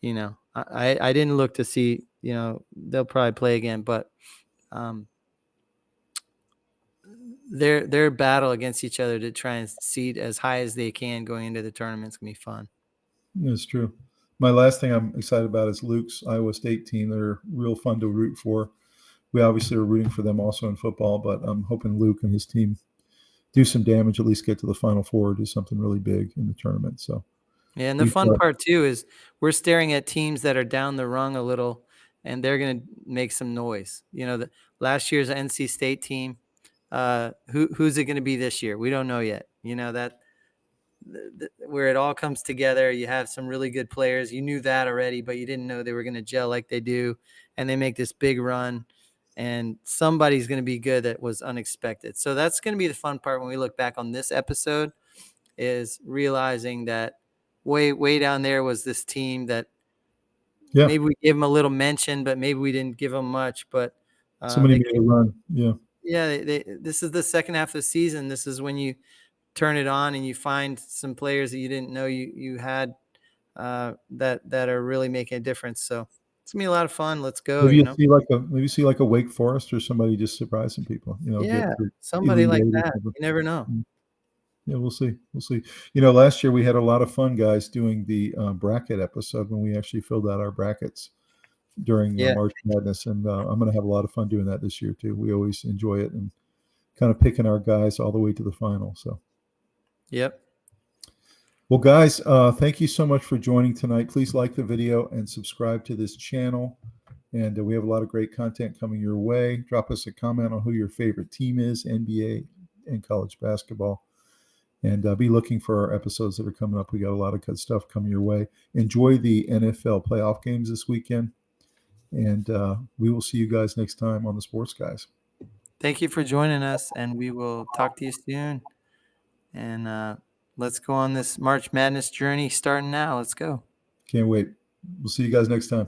I didn't look to see, they'll probably play again, but um their battle against each other to try and seed as high as they can going into the tournament is gonna be fun. It's true. My last thing I'm excited about is Luke's Iowa State team. They're real fun to root for. We obviously are rooting for them also in football, but I'm hoping Luke and his team do some damage, at least get to the Final Four, do something really big in the tournament. So Yeah, and the we've fun part too is we're staring at teams that are down the rung a little and they're going to make some noise. The last year's NC State team, who's it going to be this year? We don't know yet. That where it all comes together. You have some really good players. You knew that already, but you didn't know they were going to gel like they do, and they make this big run, and somebody's going to be good that was unexpected. So that's going to be the fun part when we look back on this episode, is realizing that way down there was this team that maybe we gave them a little mention, but maybe we didn't give them much. But somebody made a run. Yeah. Yeah, this is the second half of the season. This is when you turn it on and you find some players that you didn't know you had that are really making a difference. So it's gonna be a lot of fun. Let's go. Maybe you see like a Wake Forest or somebody just surprising people. Yeah, get somebody like that. You never know. Yeah, we'll see. Last year we had a lot of fun, guys, doing the bracket episode when we actually filled out our brackets during March Madness, and I'm going to have a lot of fun doing that this year too. We always enjoy it and kind of picking our guys all the way to the final. So, yep. Well, guys, thank you so much for joining tonight. Please like the video and subscribe to this channel. And we have a lot of great content coming your way. Drop us a comment on who your favorite team is, NBA and college basketball. And be looking for our episodes that are coming up. We got a lot of good stuff coming your way. Enjoy the NFL playoff games this weekend. And we will see you guys next time on the Sports Guys. Thank you for joining us, and we will talk to you soon. And let's go on this March Madness journey starting now. Let's go. Can't wait. We'll see you guys next time.